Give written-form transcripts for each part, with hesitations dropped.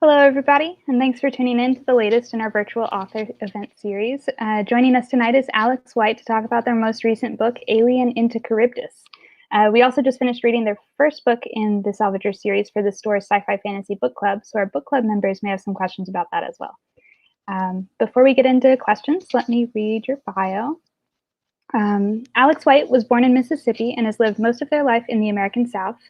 Hello, everybody, and thanks for tuning in to the latest in our virtual author event series. Joining us tonight is Alex White to talk about their most recent book, Alien into Charybdis. We also just finished reading their first book in the Salvager series for the store's Sci-Fi Fantasy Book Club, so our book club members may have some questions about that as well. Before we get into questions, let me read your bio. Alex White was born in Mississippi and has lived most of their life in the American South.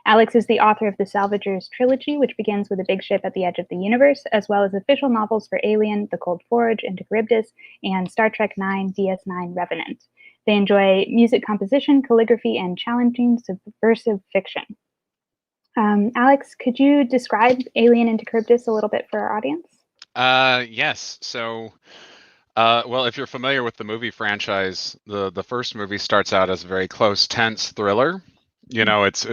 Alex is the author of the Salvager's Trilogy, which begins with a big ship at the edge of the universe, as well as official novels for Alien, The Cold Forge, Into Charybdis, and Star Trek IX, DS9 Revenant. They enjoy music composition, calligraphy, and challenging subversive fiction. Alex, could you describe Alien Into Charybdis a little bit for our audience? Yes. So, well, if you're familiar with the movie franchise, the first movie starts out as a very close, tense thriller. You know, it's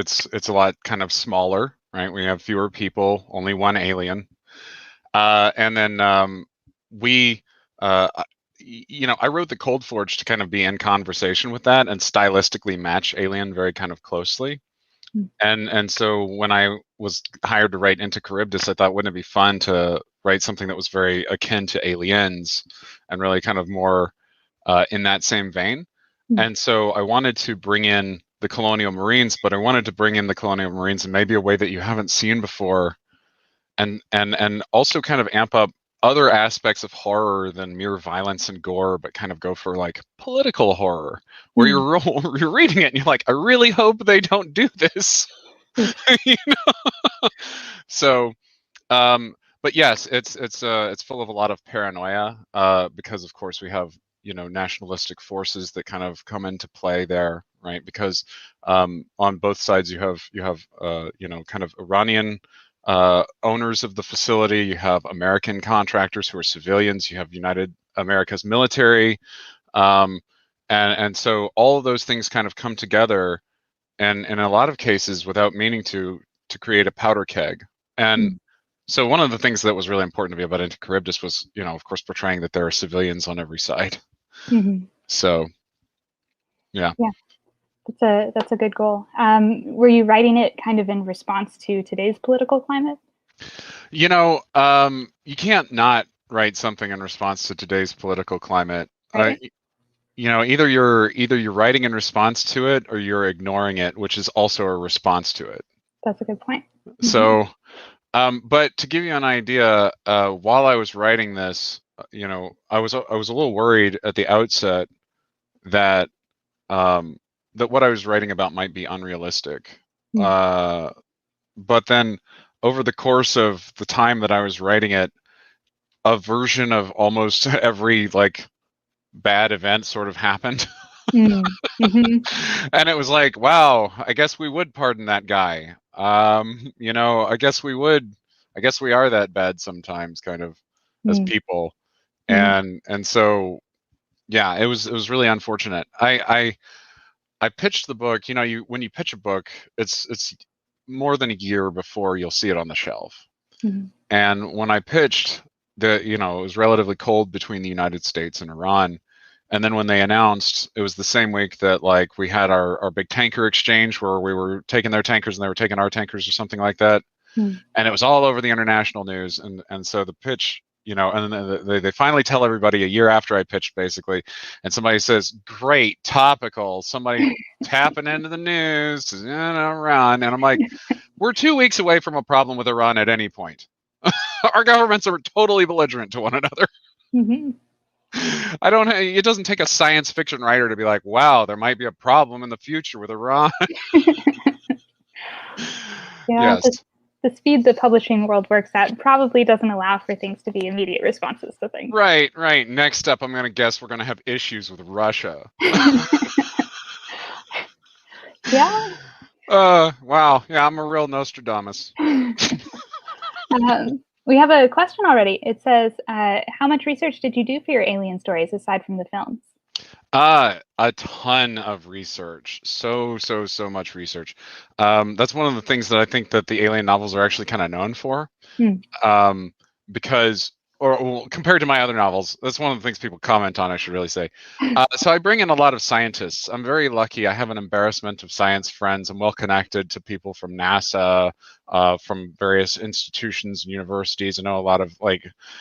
a lot kind of smaller, right? We have fewer people, only one alien, and then I wrote The Cold Forge to kind of be in conversation with that and stylistically match Alien very kind of closely. And so when I was hired to write Into Charybdis, I thought, wouldn't it be fun to write something that was very akin to Aliens and really kind of more in that same vein. And so I wanted to bring in the Colonial Marines, but I wanted to bring in the Colonial Marines in maybe a way that you haven't seen before, and also kind of amp up other aspects of horror than mere violence and gore, but kind of go for like political horror, where you're reading it and you're like, I really hope they don't do this. You know? So, but yes, it's full of a lot of paranoia, because of course we have, nationalistic forces that kind of come into play there, right? Because on both sides you have kind of Iranian owners of the facility, you have American contractors who are civilians, you have United America's military, and so all of those things kind of come together, and in a lot of cases without meaning to create a powder keg. And so one of the things that was really important to me about Into Charybdis was, of course, portraying that there are civilians on every side. So, yeah. That's a good goal. Were you writing it kind of in response to today's political climate? You can't not write something in response to today's political climate. Right. Either you're writing in response to it or you're ignoring it, which is also a response to it. That's a good point. So, but to give you an idea, while I was writing this, I was a little worried at the outset that that what I was writing about might be unrealistic. But then over the course of the time that I was writing it, a version of almost every like bad event sort of happened. And it was like, wow, I guess we would pardon that guy. I guess we are that bad sometimes, kind of, as people. And so, yeah, it was really unfortunate. I pitched the book. When you pitch a book, it's more than a year before you'll see it on the shelf. And when I pitched, it was relatively cold between the United States and Iran. And then when they announced, it was the same week that like we had our big tanker exchange where we were taking their tankers and they were taking our tankers or something like that. And it was all over the international news. And so the pitch, and then they finally tell everybody a year after I pitched, basically, and somebody says, great, topical, somebody tapping into the news, Iran. And I'm like, we're 2 weeks away from a problem with Iran at any point. Our governments are totally belligerent to one another. It doesn't take a science fiction writer to be like, wow, there might be a problem in the future with Iran. Yeah. Yes. The speed the publishing world works at probably doesn't allow for things to be immediate responses to things. Right. Next up, I'm going to guess we're going to have issues with Russia. Yeah. Wow. Yeah, I'm a real Nostradamus. We have a question already. It says, how much research did you do for your alien stories aside from the films? A ton of research. So much research. That's one of the things that I think that the alien novels are actually kind of known for. Because or well, compared to my other novels, that's one of the things people comment on, I should really say. So I bring in a lot of scientists. I'm very lucky. I have an embarrassment of science friends. I'm well connected to people from NASA, from various institutions and universities. I know a lot of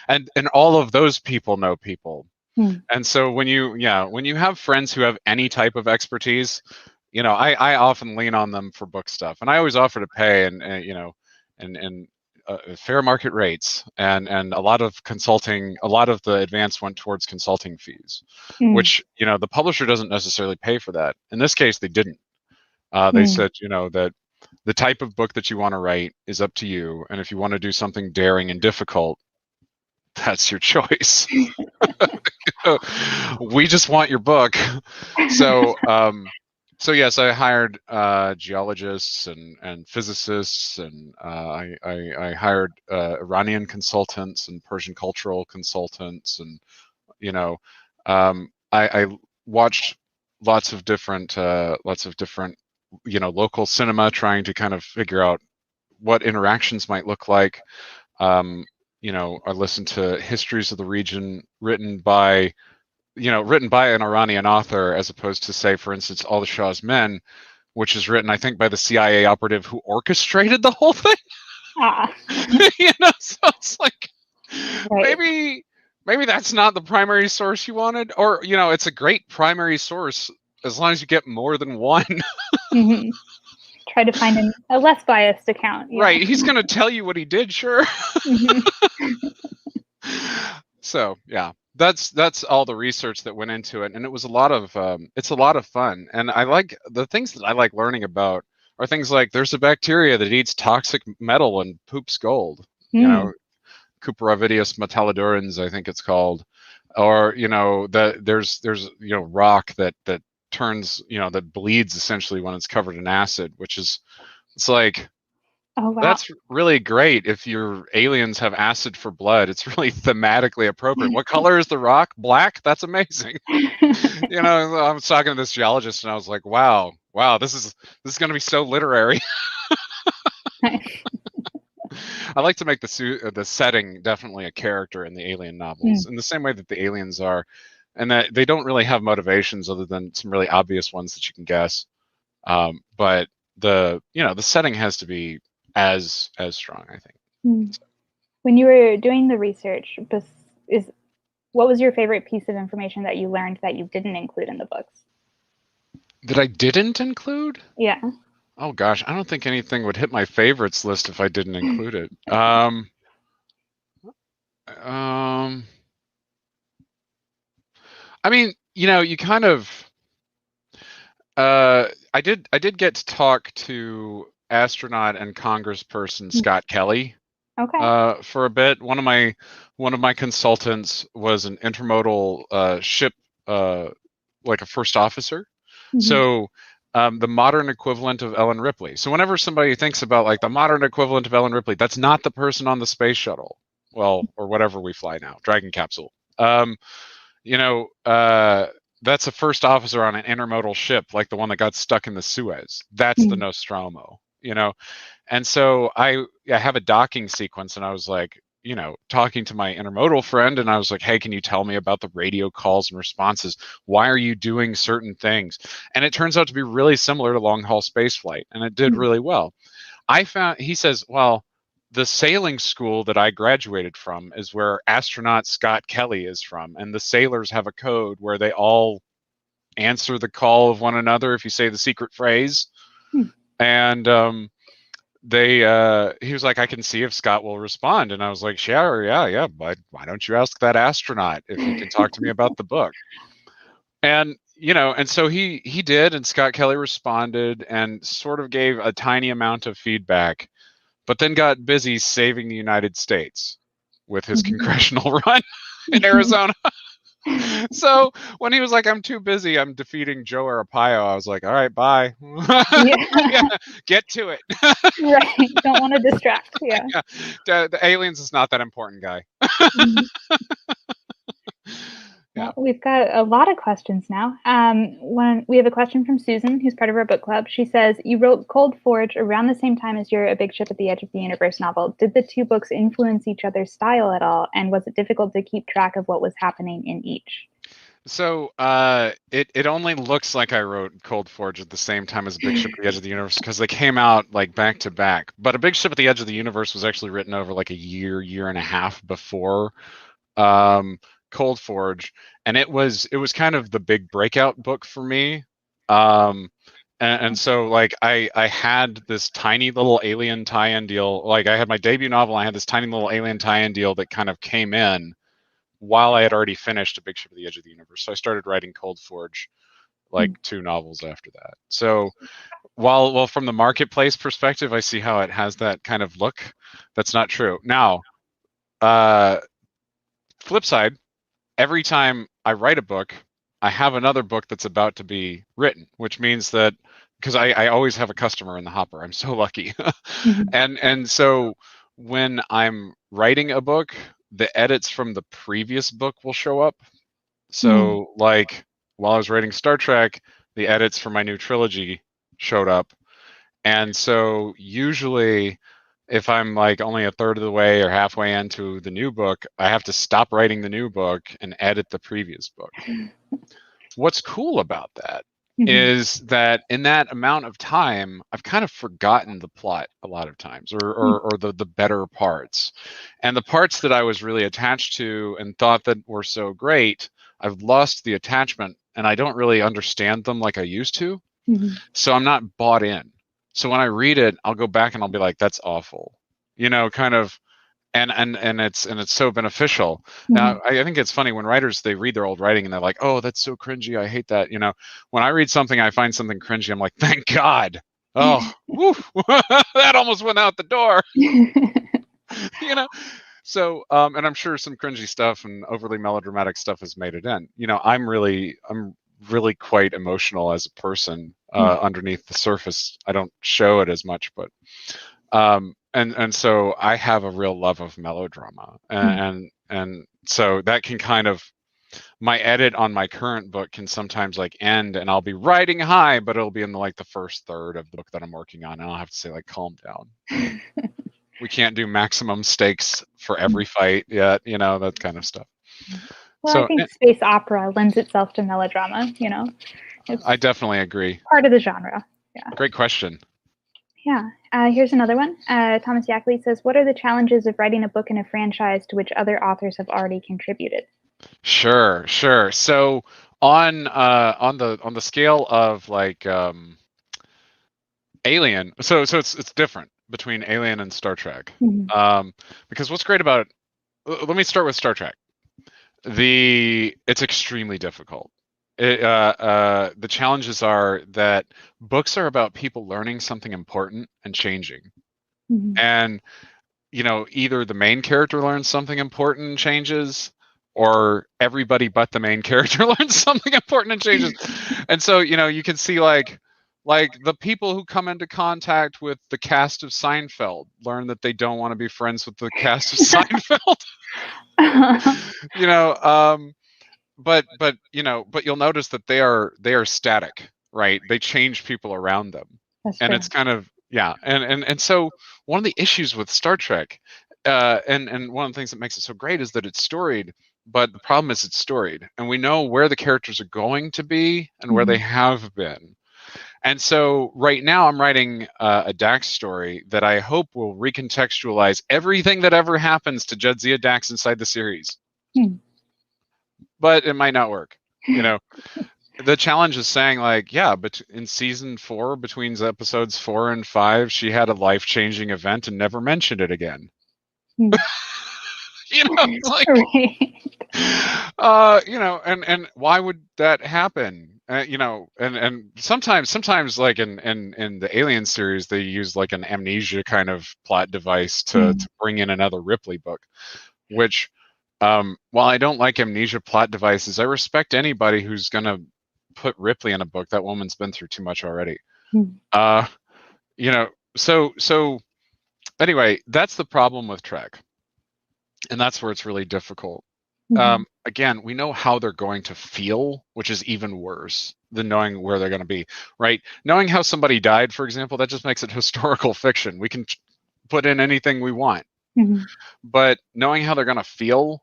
and all of those people know people. And so when you have friends who have any type of expertise, I often lean on them for book stuff, and I always offer to pay and fair market rates, and a lot of consulting. A lot of the advance went towards consulting fees, which the publisher doesn't necessarily pay for that. In this case, they didn't. They said that the type of book that you want to write is up to you, and if you want to do something daring and difficult, that's your choice. We just want your book. So so yes, I hired geologists and physicists, and I hired Iranian consultants and Persian cultural consultants, and I watched lots of different local cinema, trying to kind of figure out what interactions might look like. I listened to histories of the region written by an Iranian author, as opposed to, say, for instance, All the Shah's Men, which is written, I think, by the CIA operative who orchestrated the whole thing. So it's like, right. maybe that's not the primary source you wanted, or it's a great primary source as long as you get more than one. Try to find a less biased account. Right. He's going to tell you what he did, sure. So yeah, that's all the research that went into it, and it was it's a lot of fun. And I like the things that I like learning about are things like there's a bacteria that eats toxic metal and poops gold. Cuprovidius metallodurans, I think it's called, or there's rock that turns that bleeds essentially when it's covered in acid, which is it's like. Oh, wow. That's really great. If your aliens have acid for blood, it's really thematically appropriate. What color is the rock? Black? That's amazing. I was talking to this geologist, and I was like, wow, this is going to be so literary. I like to make the setting definitely a character in the alien novels, in the same way that the aliens are, and that they don't really have motivations other than some really obvious ones that you can guess. But the setting has to be as strong, I think. When you were doing the research, what was your favorite piece of information that you learned that you didn't include in the books? That I didn't include? Yeah. Oh gosh, I don't think anything would hit my favorites list if I didn't include it. I mean, you kind of. I did get to talk to astronaut and Congressperson Scott Kelly. Okay. For a bit. One of my consultants was an intermodal ship, like a first officer. So the modern equivalent of Ellen Ripley. So whenever somebody thinks about like the modern equivalent of Ellen Ripley, that's not the person on the space shuttle. Well, or whatever we fly now, Dragon capsule. That's a first officer on an intermodal ship, like the one that got stuck in the Suez. That's the Nostromo, And so I have a docking sequence, and I was like, talking to my intermodal friend, and I was like, hey, can you tell me about the radio calls and responses? Why are you doing certain things? And it turns out to be really similar to long-haul spaceflight, and it did really well. He says, well, the sailing school that I graduated from is where astronaut Scott Kelly is from, and the sailors have a code where they all answer the call of one another if you say the secret phrase. And he was like, I can see if Scott will respond. And I was like, yeah, but why don't you ask that astronaut if he can talk to me about the book? And and so he did, and Scott Kelly responded and sort of gave a tiny amount of feedback, but then got busy saving the United States with his congressional run in Arizona. So when he was like, I'm too busy, I'm defeating Joe Arpaio, I was like, all right, bye. Yeah, get to it. Right. Don't want to distract. Yeah. The aliens is not that important, guy. Yeah. Well, we've got a lot of questions now. We have a question from Susan, who's part of our book club. She says, you wrote Cold Forge around the same time as your A Big Ship at the Edge of the Universe novel. Did the two books influence each other's style at all? And was it difficult to keep track of what was happening in each? So it only looks like I wrote Cold Forge at the same time as A Big Ship at the Edge of the Universe because they came out like back to back. But A Big Ship at the Edge of the Universe was actually written over like a year and a half before Cold Forge, and it was kind of the big breakout book for me. And so like I had this tiny little Alien tie-in deal. Like I had my debut novel, I had this tiny little Alien tie-in deal that kind of came in while I had already finished A Big Ship at the Edge of the Universe. So I started writing Cold Forge like 2 novels after that. So while from the marketplace perspective, I see how it has that kind of look. That's not true. Now, flip side, every time I write a book, I have another book that's about to be written, which means that because I always have a customer in the hopper. I'm so lucky. And so when I'm writing a book, the edits from the previous book will show up. So like while I was writing Star Trek, the edits for my new trilogy showed up. And so usually if I'm like only a third of the way or halfway into the new book, I have to stop writing the new book and edit the previous book. What's cool about that is that in that amount of time, I've kind of forgotten the plot a lot of times, or the better parts. And the parts that I was really attached to and thought that were so great, I've lost the attachment and I don't really understand them like I used to. So I'm not bought in. So when I read it, I'll go back and I'll be like, that's awful, you know, kind of, and it's so beneficial. Now, I think it's funny when writers, they read their old writing and they're like, oh, that's so cringy, I hate that. You know, when I read something, I find something cringy, I'm like, thank God. Oh, whew, that almost went out the door. You know, so and I'm sure some cringy stuff and overly melodramatic stuff has made it in. You know, I'm really quite emotional as a person underneath the surface. I don't show it as much, but and so I have a real love of melodrama, and so that can kind of, my edit on my current book can sometimes like end and I'll be riding high, but it'll be in like the first third of the book that I'm working on, and I'll have to say like, calm down. We can't do maximum stakes for every fight yet, you know, that kind of stuff. Well, So I think space opera lends itself to melodrama, you know. I definitely agree. Part of the genre. Yeah. Great question. Yeah. Here's another one. Thomas Yackley says, what are the challenges of writing a book in a franchise to which other authors have already contributed? Sure. So on the scale of like Alien, so it's different between Alien and Star Trek. Because what's great about it, let me start with Star Trek. It's extremely difficult. The challenges are that books are about people learning something important and changing. And, you know, either the main character learns something important and changes, or everybody but the main character learns something important and changes. And so, you know, you can see like the people who come into contact with the cast of Seinfeld learn that they don't want to be friends with the cast of Seinfeld. You know, but you know, but you'll notice that they are static, right? They change people around them. That's and true. It's kind of, yeah, and so one of the issues with Star Trek, and one of the things that makes it so great is that it's storied, but the problem is it's storied, and we know where the characters are going to be and where they have been. And so right now I'm writing a Dax story that I hope will recontextualize everything that ever happens to Jadzia Dax inside the series. But it might not work, you know. The challenge is saying like, yeah, but in season 4, between episodes 4 and 5, she had a life-changing event and never mentioned it again. You know, like, you know, and why would that happen? You know, and sometimes like in the Alien series, they use like an amnesia kind of plot device to bring in another Ripley book, which, while I don't like amnesia plot devices, I respect anybody who's gonna put Ripley in a book. That woman's been through too much already. You know, so anyway, that's the problem with Trek, and that's where it's really difficult. Again, we know how they're going to feel, which is even worse than knowing where they're going to be, right? Knowing how somebody died, for example, that just makes it historical fiction. We can put in anything we want. But knowing how they're going to feel,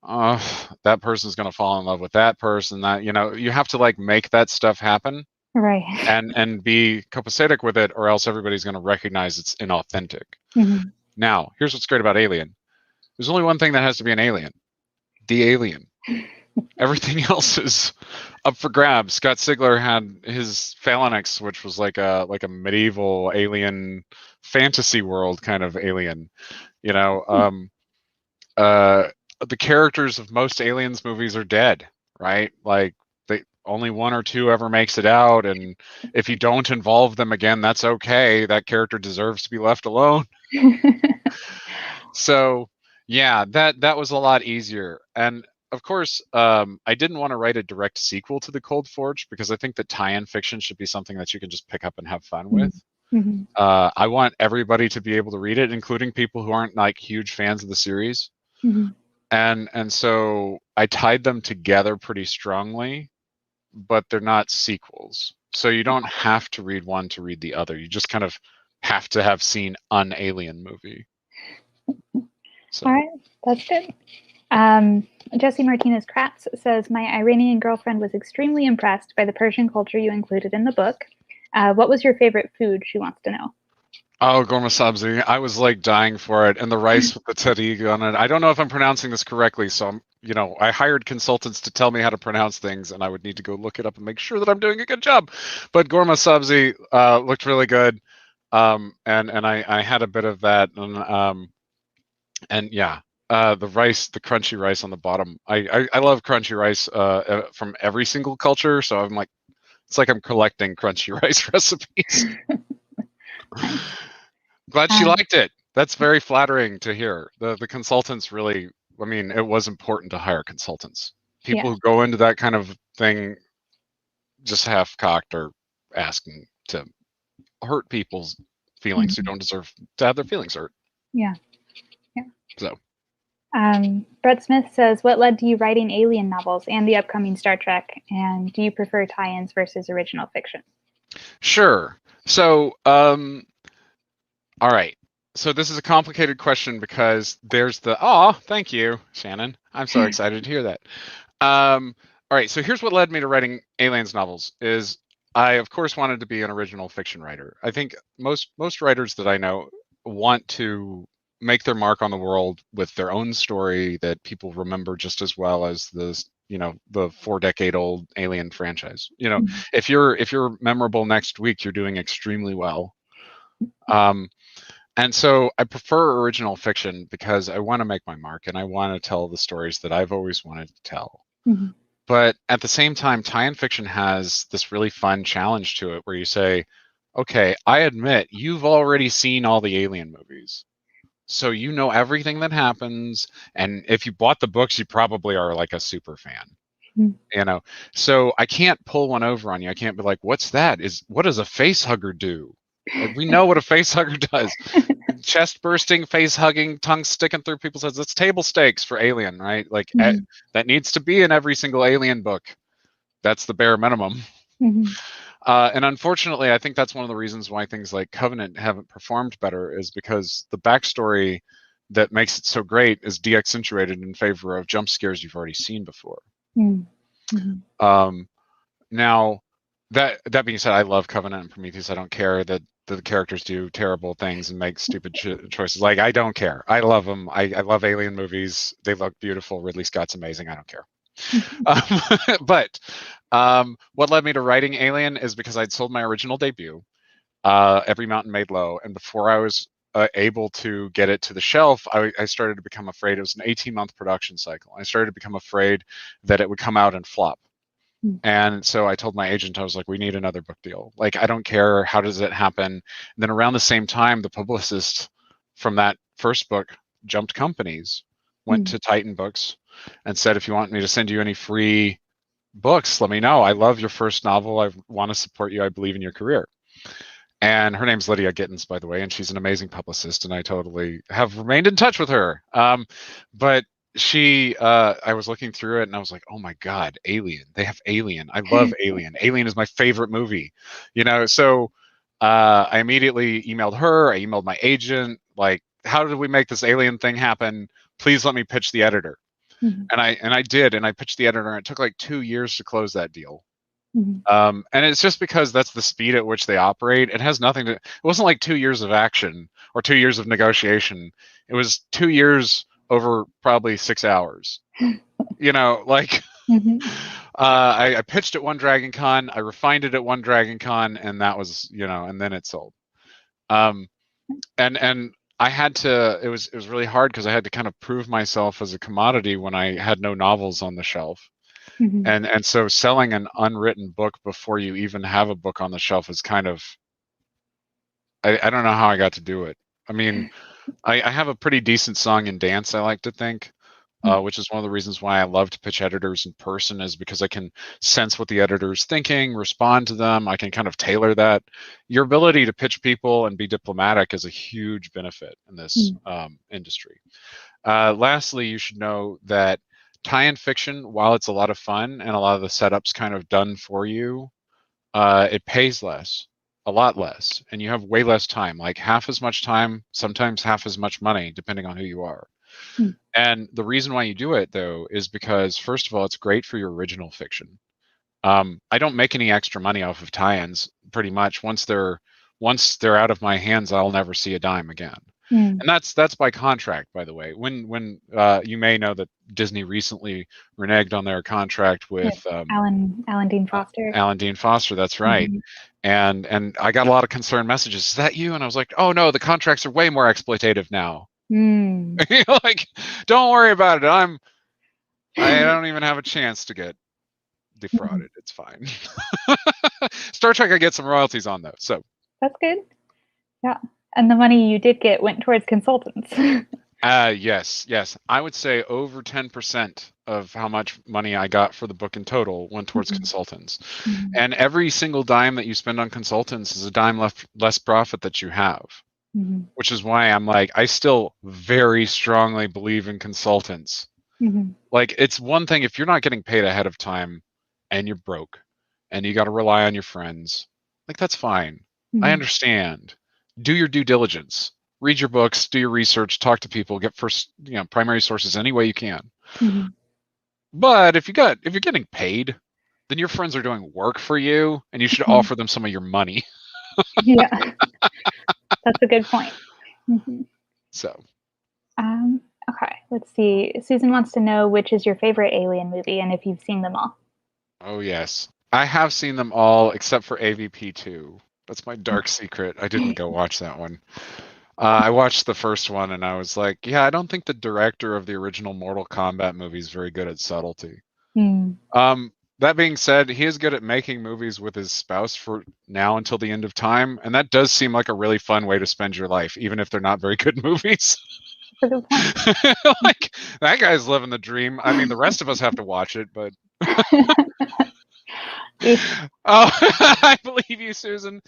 that person's going to fall in love with that person. That, you have to like make that stuff happen, right? And be copacetic with it, or else everybody's going to recognize it's inauthentic. Now, here's what's great about Alien. There's only one thing that has to be an alien: the alien. Everything else is up for grabs. Scott Sigler had his Phalanx, which was like a medieval alien fantasy world kind of alien. The characters of most Aliens movies are dead, right? Like only one or two ever makes it out, and if you don't involve them again, that's okay. That character deserves to be left alone. So yeah, that was a lot easier. And of course, I didn't want to write a direct sequel to The Cold Forge, because I think that tie-in fiction should be something that you can just pick up and have fun with. I want everybody to be able to read it, including people who aren't like huge fans of the series. And so I tied them together pretty strongly, but they're not sequels. So you don't have to read one to read the other. You just kind of have to have seen an Alien movie. So. All right, that's good. Jesse Martinez-Kratz says, my Iranian girlfriend was extremely impressed by the Persian culture you included in the book. What was your favorite food? She wants to know. Oh, gorma sabzi. I was like dying for it. And the rice with the tarig on it. I don't know if I'm pronouncing this correctly, so I hired consultants to tell me how to pronounce things, and I would need to go look it up and make sure that I'm doing a good job. But gorma sabzi looked really good. And I had a bit of that, and yeah, the rice, the crunchy rice on the bottom. I love crunchy rice from every single culture, so I'm like, it's like I'm collecting crunchy rice recipes. Glad she liked it. That's very flattering to hear. The consultants really, it was important to hire consultants. People who go into that kind of thing just half-cocked or asking to hurt people's feelings who don't deserve to have their feelings hurt. Yeah. So. Brett Smith says, what led to you writing Alien novels and the upcoming Star Trek? And do you prefer tie-ins versus original fiction? Sure. So, all right. So this is a complicated question because there's thank you, Shannon. I'm so excited to hear that. All right. So here's what led me to writing Aliens novels is I, of course, wanted to be an original fiction writer. I think most writers that I know want to make their mark on the world with their own story that people remember just as well as the 4-decade-old Alien franchise. If you're memorable next week, you're doing extremely well. And so I prefer original fiction because I want to make my mark and I want to tell the stories that I've always wanted to tell. But at the same time, tie-in fiction has this really fun challenge to it where you say, okay, I admit you've already seen all the Alien movies. So you know everything that happens. And if you bought the books, you probably are like a super fan. So I can't pull one over on you. I can't be like, what's that? What does a face hugger do? Like, we know what a face hugger does. Chest bursting, face hugging, tongue sticking through people's heads. That's table stakes for Alien, right? Like that needs to be in every single Alien book. That's the bare minimum. And unfortunately, I think that's one of the reasons why things like Covenant haven't performed better is because the backstory that makes it so great is de-accentuated in favor of jump scares you've already seen before. Now, that being said, I love Covenant and Prometheus. I don't care that the characters do terrible things and make stupid choices. Like, I don't care. I love them. I love Alien movies. They look beautiful. Ridley Scott's amazing. I don't care. But what led me to writing Alien is because I'd sold my original debut, Every Mountain Made Low, and before I was able to get it to the shelf, I started to become afraid. It was an 18-month production cycle. I started to become afraid that it would come out and flop. And so I told my agent, I was like, we need another book deal. Like, I don't care. How does it happen? And then around the same time, the publicist from that first book jumped companies, went to Titan Books and said, if you want me to send you any free books, let me know. I love your first novel. I want to support you. I believe in your career. And her name's Lydia Gittens, by the way, and she's an amazing publicist, and I totally have remained in touch with her. But I was looking through it and I was like, oh my God, Alien. They have Alien. I love Alien. Alien is my favorite movie. So I immediately emailed her. I emailed my agent. Like, how did we make this Alien thing happen? Please let me pitch the editor. Mm-hmm. And I did, and I pitched the editor, and it took like 2 years to close that deal. Mm-hmm. And it's just because that's the speed at which they operate. It has nothing to. It wasn't like 2 years of action or 2 years of negotiation. It was 2 years over probably 6 hours. Like Mm-hmm. I pitched at one Dragon Con, I refined it at one Dragon Con, and that was and then it sold. And I had to. It was really hard because I had to kind of prove myself as a commodity when I had no novels on the shelf. Mm-hmm. And so selling an unwritten book before you even have a book on the shelf is kind of, I don't know how I got to do it. I mean, I have a pretty decent song and dance, I like to think, which is one of the reasons why I love to pitch editors in person, is because I can sense what the editor's thinking, respond to them. I can kind of tailor that. Your ability to pitch people and be diplomatic is a huge benefit in this industry. Lastly, you should know that tie-in fiction, while it's a lot of fun and a lot of the setups kind of done for you, it pays less, a lot less, and you have way less time, like half as much time, sometimes half as much money, depending on who you are. And the reason why you do it, though, is because, first of all, it's great for your original fiction. I don't make any extra money off of tie-ins, pretty much. Once they're out of my hands, I'll never see a dime again. And that's by contract, by the way. When you may know that Disney recently reneged on their contract with Alan Dean Foster. Alan Dean Foster, that's right. And I got a lot of concerned messages. Is that you? And I was like, oh no, the contracts are way more exploitative now. Like, don't worry about it. I don't even have a chance to get defrauded. It's fine. Star Trek, I get some royalties on though, so that's good. Yeah. And the money you did get went towards consultants. Yes. I would say over 10% of how much money I got for the book in total went towards consultants. And every single dime that you spend on consultants is a dime less profit that you have. Which is why I'm like, I still very strongly believe in consultants. Like, it's one thing if you're not getting paid ahead of time and you're broke and you got to rely on your friends, like, that's fine. I understand. Do your due diligence, read your books, do your research, talk to people, get primary sources any way you can. But if you're getting paid, then your friends are doing work for you, and you should offer them some of your money. Yeah, that's a good point. So, okay, let's see. Susan wants to know which is your favorite Alien movie and if you've seen them all. Oh yes, I have seen them all except for AVP2. That's my dark secret. I didn't go watch that one. I watched the first one and I was like, yeah, I don't think the director of the original Mortal Kombat movie is very good at subtlety. That being said, he is good at making movies with his spouse for now until the end of time, and that does seem like a really fun way to spend your life, even if they're not very good movies. Like, that guy's living the dream. I mean, the rest of us have to watch it, but oh, I believe you, Susan.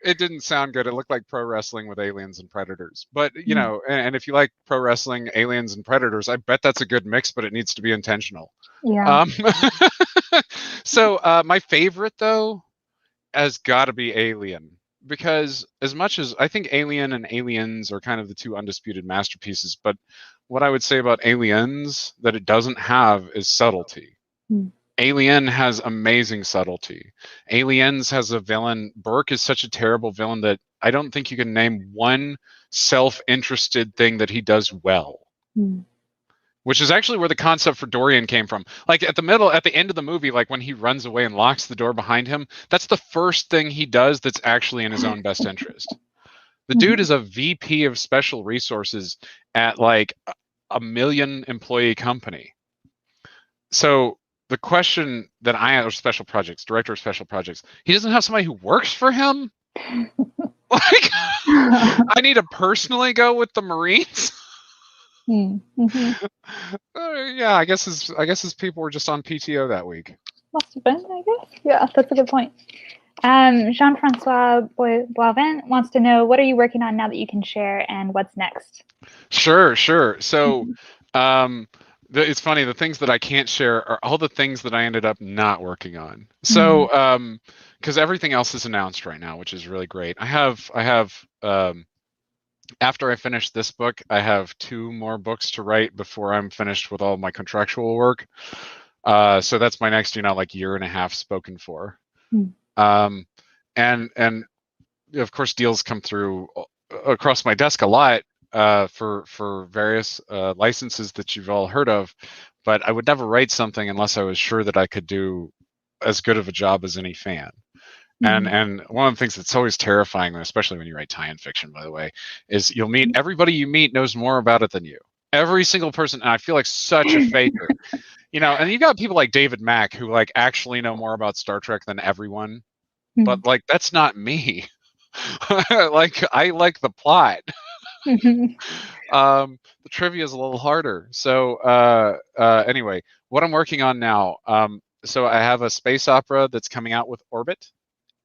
It didn't sound good. It looked like pro wrestling with aliens and predators. But, and if you like pro wrestling, aliens, and predators, I bet that's a good mix, but it needs to be intentional. Yeah. So my favorite, though, has got to be Alien. Because as much as I think Alien and Aliens are kind of the two undisputed masterpieces, but what I would say about Aliens that it doesn't have is subtlety. Alien has amazing subtlety. Aliens has a villain. Burke is such a terrible villain that I don't think you can name one self-interested thing that he does well. Which is actually where the concept for Dorian came from. Like, at the end of the movie, like when he runs away and locks the door behind him, that's the first thing he does that's actually in his own best interest. The dude is a VP of special resources at like a 1 million employee company. So the question that I have, director of special projects, he doesn't have somebody who works for him? Like, I need to personally go with the Marines? Yeah, I guess his people were just on PTO that week. Must have been, I guess. Yeah, that's a good point. Jean-Francois Boivin wants to know, what are you working on now that you can share, and what's next? Sure. So It's funny. The things that I can't share are all the things that I ended up not working on. Mhm. So, because everything else is announced right now, which is really great. After I finish this book, I have 2 more books to write before I'm finished with all my contractual work. So that's my next, like year and a half spoken for. Mm. Um, and of course, deals come through across my desk a lot for various licenses that you've all heard of, but I would never write something unless I was sure that I could do as good of a job as any fan. And Mhm. and one of the things that's always terrifying, especially when you write tie-in fiction, by the way, is you'll meet everybody you meet knows more about it than you. Every single person, and I feel like such a faker, and you got people like David Mack who like actually know more about Star Trek than everyone, Mhm. but like that's not me. Like I like the plot. Mhm. The trivia is a little harder. So anyway, what I'm working on now. So I have a space opera that's coming out with Orbit.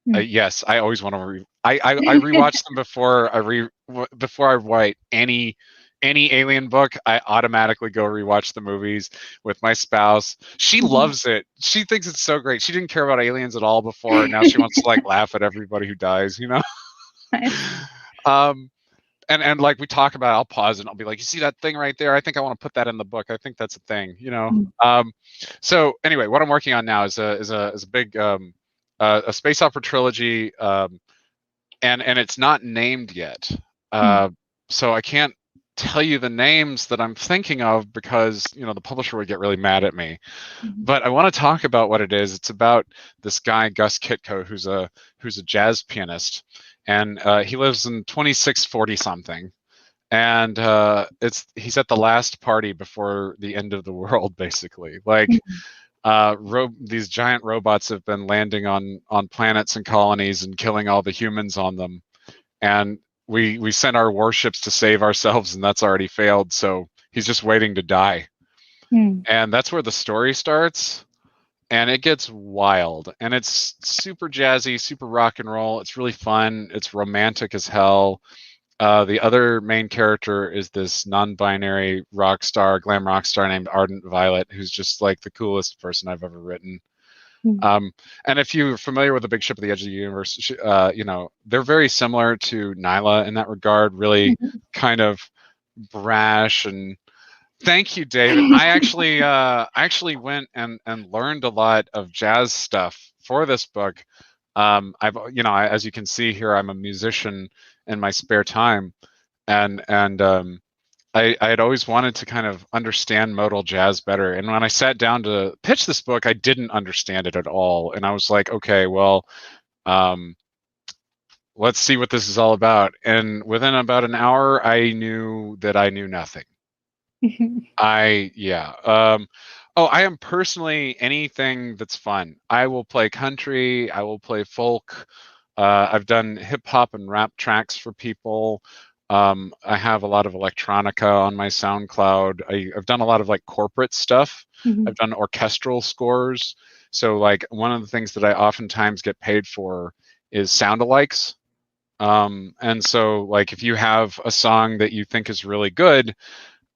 Mm. Yes, I always want to I rewatch them before I write any alien book. I automatically go rewatch the movies with my spouse. She Mhm. loves it. She thinks it's so great. She didn't care about aliens at all before, and now she wants to like laugh at everybody who dies. Nice. Um, and like we talk about, I'll pause and I'll be like, you see that thing right there? I think I want to put that in the book. I think that's a thing. Mm. So anyway, what I'm working on now is a big a space opera trilogy, and it's not named yet. Mm. Uh, so I can't tell you the names that I'm thinking of because the publisher would get really mad at me. Mhm. But I want to talk about what it is. It's about this guy Gus Kitko, who's a jazz pianist, and he lives in 2640 something, and he's at the last party before the end of the world, basically. Like Mhm. these giant robots have been landing on planets and colonies and killing all the humans on them, and we sent our warships to save ourselves, and that's already failed. So he's just waiting to die, Mm. and that's where the story starts. And it gets wild, and it's super jazzy, super rock and roll. It's really fun. It's romantic as hell. The other main character is this non-binary rock star, glam rock star named Ardent Violet, who's just like the coolest person I've ever written. Mm. And if you're familiar with The Big Ship at the Edge of the Universe, they're very similar to Nyla in that regard. Really, Mhm. kind of brash and. Thank you, David. I actually went and learned a lot of jazz stuff for this book. As you can see here, I'm a musician in my spare time, and I had always wanted to kind of understand modal jazz better. And when I sat down to pitch this book, I didn't understand it at all. And I was like, okay, well, um, let's see what this is all about. And within about an hour, I knew that I knew nothing. Yeah. Oh, I am personally anything that's fun. I will play country. I will play folk. I've done hip hop and rap tracks for people. I have a lot of electronica on my SoundCloud. I've done a lot of like corporate stuff. Mhm. I've done orchestral scores. So like one of the things that I oftentimes get paid for is sound alikes. And so like if you have a song that you think is really good,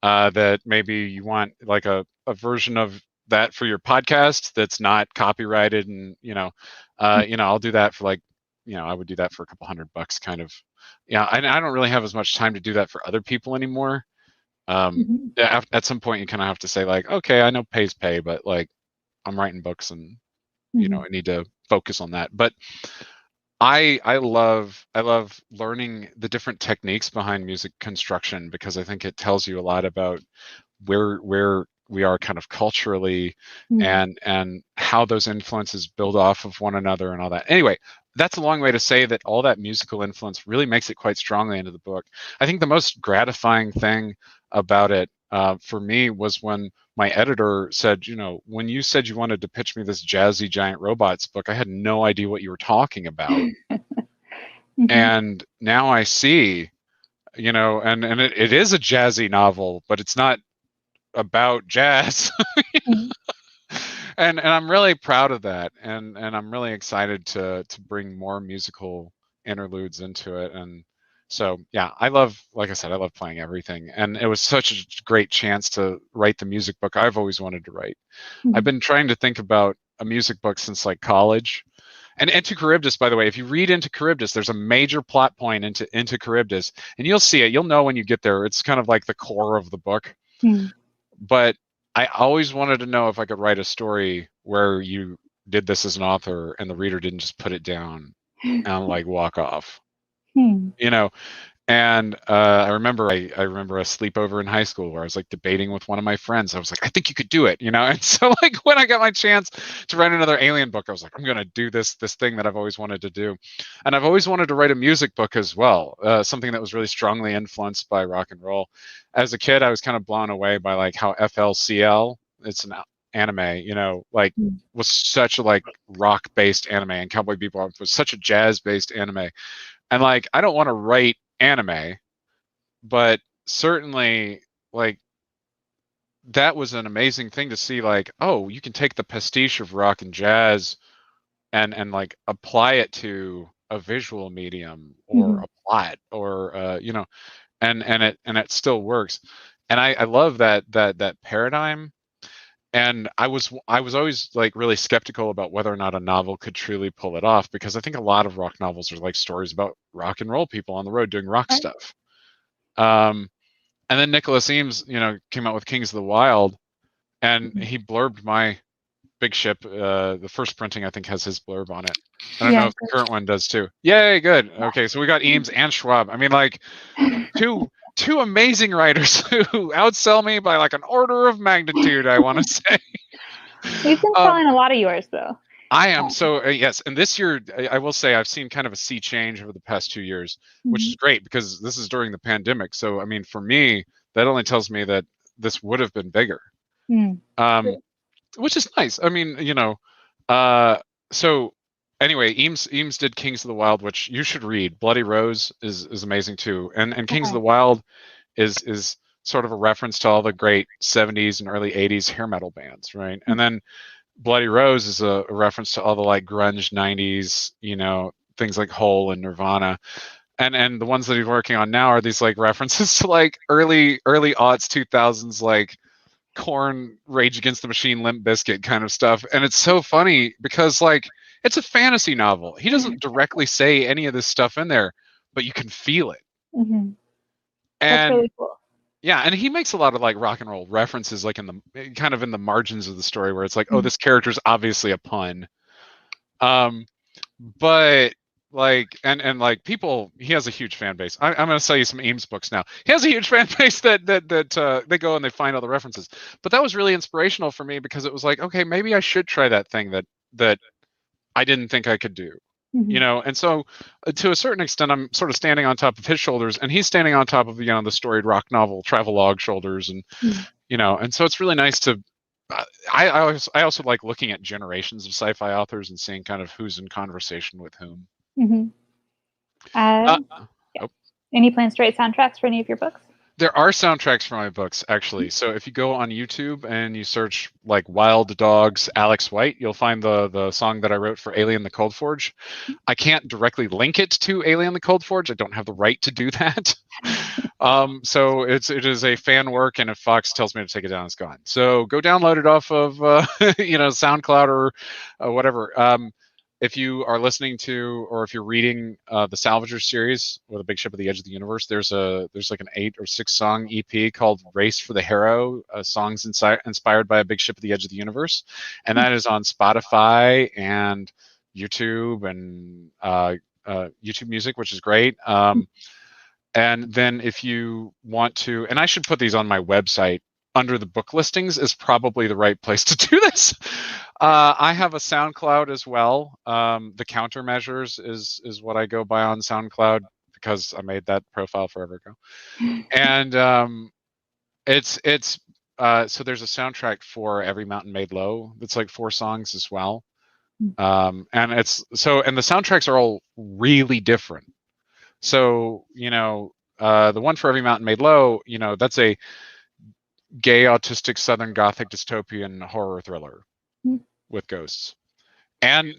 that maybe you want like a version of that for your podcast that's not copyrighted, and I'll do that for like, I would do that for a couple $100 kind of. Yeah, I don't really have as much time to do that for other people anymore. Mhm. Yeah, at some point you kind of have to say like, okay, I know pays pay, but like I'm writing books, and Mhm. I need to focus on that. But I love learning the different techniques behind music construction, because I think it tells you a lot about where we are kind of culturally, Mhm. and how those influences build off of one another and all that. Anyway, that's a long way to say that all that musical influence really makes it quite strongly into the book. I think the most gratifying thing about it, for me, was when my editor said, when you said you wanted to pitch me this jazzy giant robots book, I had no idea what you were talking about. Mhm. And now I see, and it is a jazzy novel, but it's not about jazz. Mhm. And I'm really proud of that, and I'm really excited to bring more musical interludes into it. And So yeah, I love, like I said, I love playing everything, and it was such a great chance to write the music book I've always wanted to write. I've been trying to think about a music book since like college. And Into Charybdis, by the way, if you read Into Charybdis, there's a major plot point into Charybdis, and you'll see it. You'll know when you get there. It's kind of like the core of the book. But I always wanted to know if I could write a story where you did this as an author and the reader didn't just put it down and like walk off. You know, and I remember a sleepover in high school where I was like debating with one of my friends. I was like, I think you could do it, you know? And so like when I got my chance to write another Alien book, I was like, I'm going to do this thing that I've always wanted to do. And I've always wanted to write a music book as well, something that was really strongly influenced by rock and roll. As a kid, I was kind of blown away by like how FLCL, it's an anime, you know, like was such a like rock-based anime, and Cowboy Bebop was such a jazz-based anime. And like, I don't want to write anime, but certainly like that was an amazing thing to see, like, oh, you can take the pastiche of rock and jazz and like apply it to a visual medium or a plot or you know, and it still works. And I love that paradigm. And I was always like really skeptical about whether or not a novel could truly pull it off, because I think a lot of rock novels are like stories about rock and roll people on the road doing rock stuff. And then Nicholas Eames, you know, came out with Kings of the Wild, and he blurbed my big ship. The first printing, I think, has his blurb on it. I don't know if the current one does too. Yay, good. Okay, so we got Eames and Schwab. I mean, like two amazing writers who outsell me by like an order of magnitude, I want to say. We've been selling a lot of yours, though. I am. So yes, and this year I will say I've seen kind of a sea change over the past 2 years, which is great because this is during the pandemic. So I mean, for me, that only tells me that this would have been bigger, which is nice. I mean, you know, so anyway, Eames did Kings of the Wild, which you should read. Bloody Rose is amazing too, and Kings of the Wild is sort of a reference to all the great 70s and early 80s hair metal bands, right? And then Bloody Rose is a reference to all the like grunge 90s, you know, things like Hole and Nirvana. And the ones that he's working on now are these like references to like early aughts 2000s like Korn, Rage Against the Machine, Limp Bizkit kind of stuff. And it's so funny because like it's a fantasy novel. He doesn't directly say any of this stuff in there, but you can feel it. And that's really cool. Yeah, and he makes a lot of like rock and roll references, like in the kind of in the margins of the story, where it's like, oh, this character's obviously a pun. But like, and like people, he has a huge fan base. I'm going to sell you some Eames books now. He has a huge fan base that they go and they find all the references. But that was really inspirational for me because it was like, okay, maybe I should try that thing that I didn't think I could do. You know, and so to a certain extent, I'm sort of standing on top of his shoulders, and he's standing on top of, you know, the storied rock novel travelogue shoulders, and you know, and so it's really nice to. I also like looking at generations of sci-fi authors and seeing kind of who's in conversation with whom. Any plans to write soundtracks for any of your books? There are soundtracks for my books, actually. So if you go on YouTube and you search like Wild Dogs Alex White, you'll find the song that I wrote for Alien the Cold Forge. I can't directly link it to Alien the Cold Forge. I don't have the right to do that. So it is a fan work, and if Fox tells me to take it down, it's gone. So go download it off of you know, SoundCloud or whatever. If you are listening to, or if you're reading the Salvagers series with A Big Ship at the Edge of the Universe, there's like an 8 or 6 song EP called Race for the Hero, songs inspired by A Big Ship at the Edge of the Universe, and that is on Spotify and YouTube and YouTube Music, which is great. And then if you want to, and I should put these on my website under the book listings, is probably the right place to do this. I have a SoundCloud as well. The Countermeasures is what I go by on SoundCloud because I made that profile forever ago. And it's so there's a soundtrack for Every Mountain Made Low that's like 4 songs as well. And it's so, and the soundtracks are all really different. So, you know, the one for Every Mountain Made Low, you know, that's a gay autistic Southern Gothic dystopian horror thriller with ghosts. and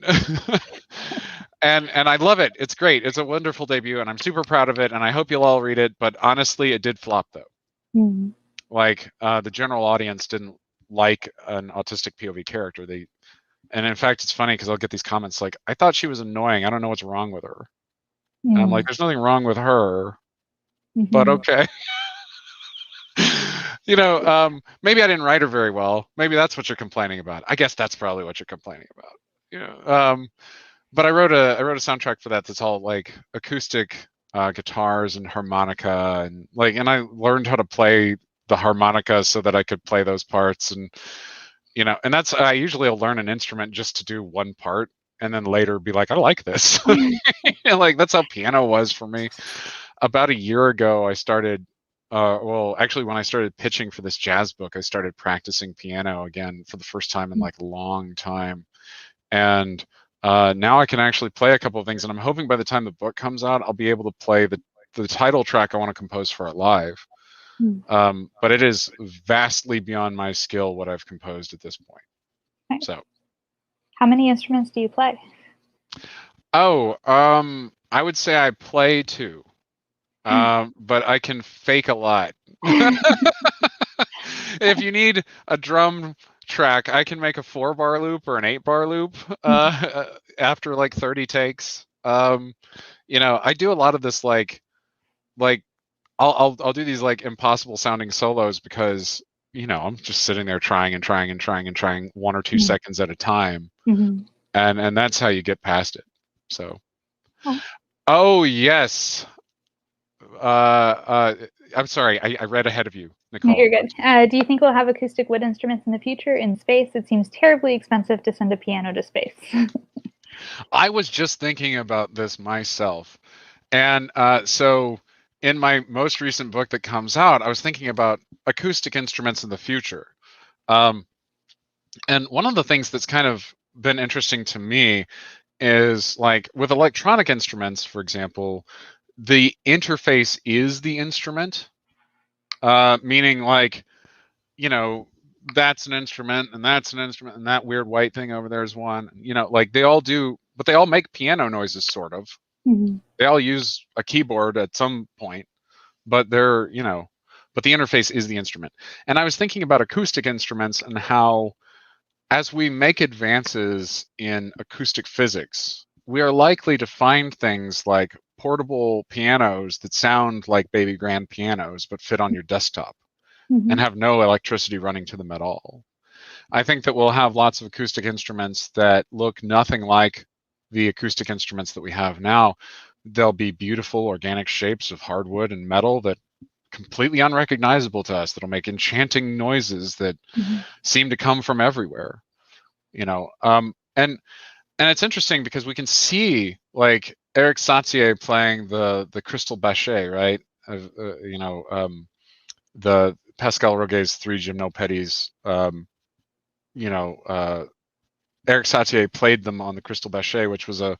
and I love it. It's great. It's a wonderful debut, and I'm super proud of it. And I hope you'll all read it. But honestly, it did flop though. Mm. Like the general audience didn't like an autistic POV character. And in fact, it's funny because I'll get these comments like, "I thought she was annoying. I don't know what's wrong with her." And I'm like, "There's nothing wrong with her, but okay." Maybe I didn't write her very well. Maybe that's what you're complaining about. I guess that's probably what you're complaining about. But I wrote a soundtrack for that's all like acoustic guitars and harmonica and I learned how to play the harmonica so that I could play those parts and that's I usually will learn an instrument just to do one part and then later be like, I like this. Like that's how piano was for me. About a year ago, I started actually when I started pitching for this jazz book, I started practicing piano again for the first time in like a long time. And now I can actually play a couple of things, and I'm hoping by the time the book comes out, I'll be able to play the title track I want to compose for it live. But it is vastly beyond my skill what I've composed at this point. Nice. So, how many instruments do you play? Oh, I would say I play 2, but I can fake a lot. If you need a drum track, I can make a 4-bar loop or an 8-bar loop after like 30 takes. I do a lot of this like I'll do these like impossible sounding solos because I'm just sitting there trying 1 or 2 seconds at a time, and that's how you get past it. So, oh yes. I'm sorry, I read ahead of you, Nicole. No, you're good. Do you think we'll have acoustic wood instruments in the future in space? It seems terribly expensive to send a piano to space. I was just thinking about this myself. And so in my most recent book that comes out, I was thinking about acoustic instruments in the future. And one of the things that's kind of been interesting to me is like with electronic instruments, for example, the interface is the instrument, meaning like, that's an instrument and that's an instrument and that weird white thing over there is one, like they all do, but they all make piano noises sort of. They all use a keyboard at some point, but but the interface is the instrument. And I was thinking about acoustic instruments and how as we make advances in acoustic physics, we are likely to find things like portable pianos that sound like baby grand pianos but fit on your desktop and have no electricity running to them at all. I think that we'll have lots of acoustic instruments that look nothing like the acoustic instruments that we have now. They'll be beautiful organic shapes of hardwood and metal that completely unrecognizable to us, that'll make enchanting noises that seem to come from everywhere. And it's interesting because we can see like Eric Satie playing the crystal bachet, right? The Pascal Roguet's 3 gymnopédies. Eric Satie played them on the crystal bachet, which was a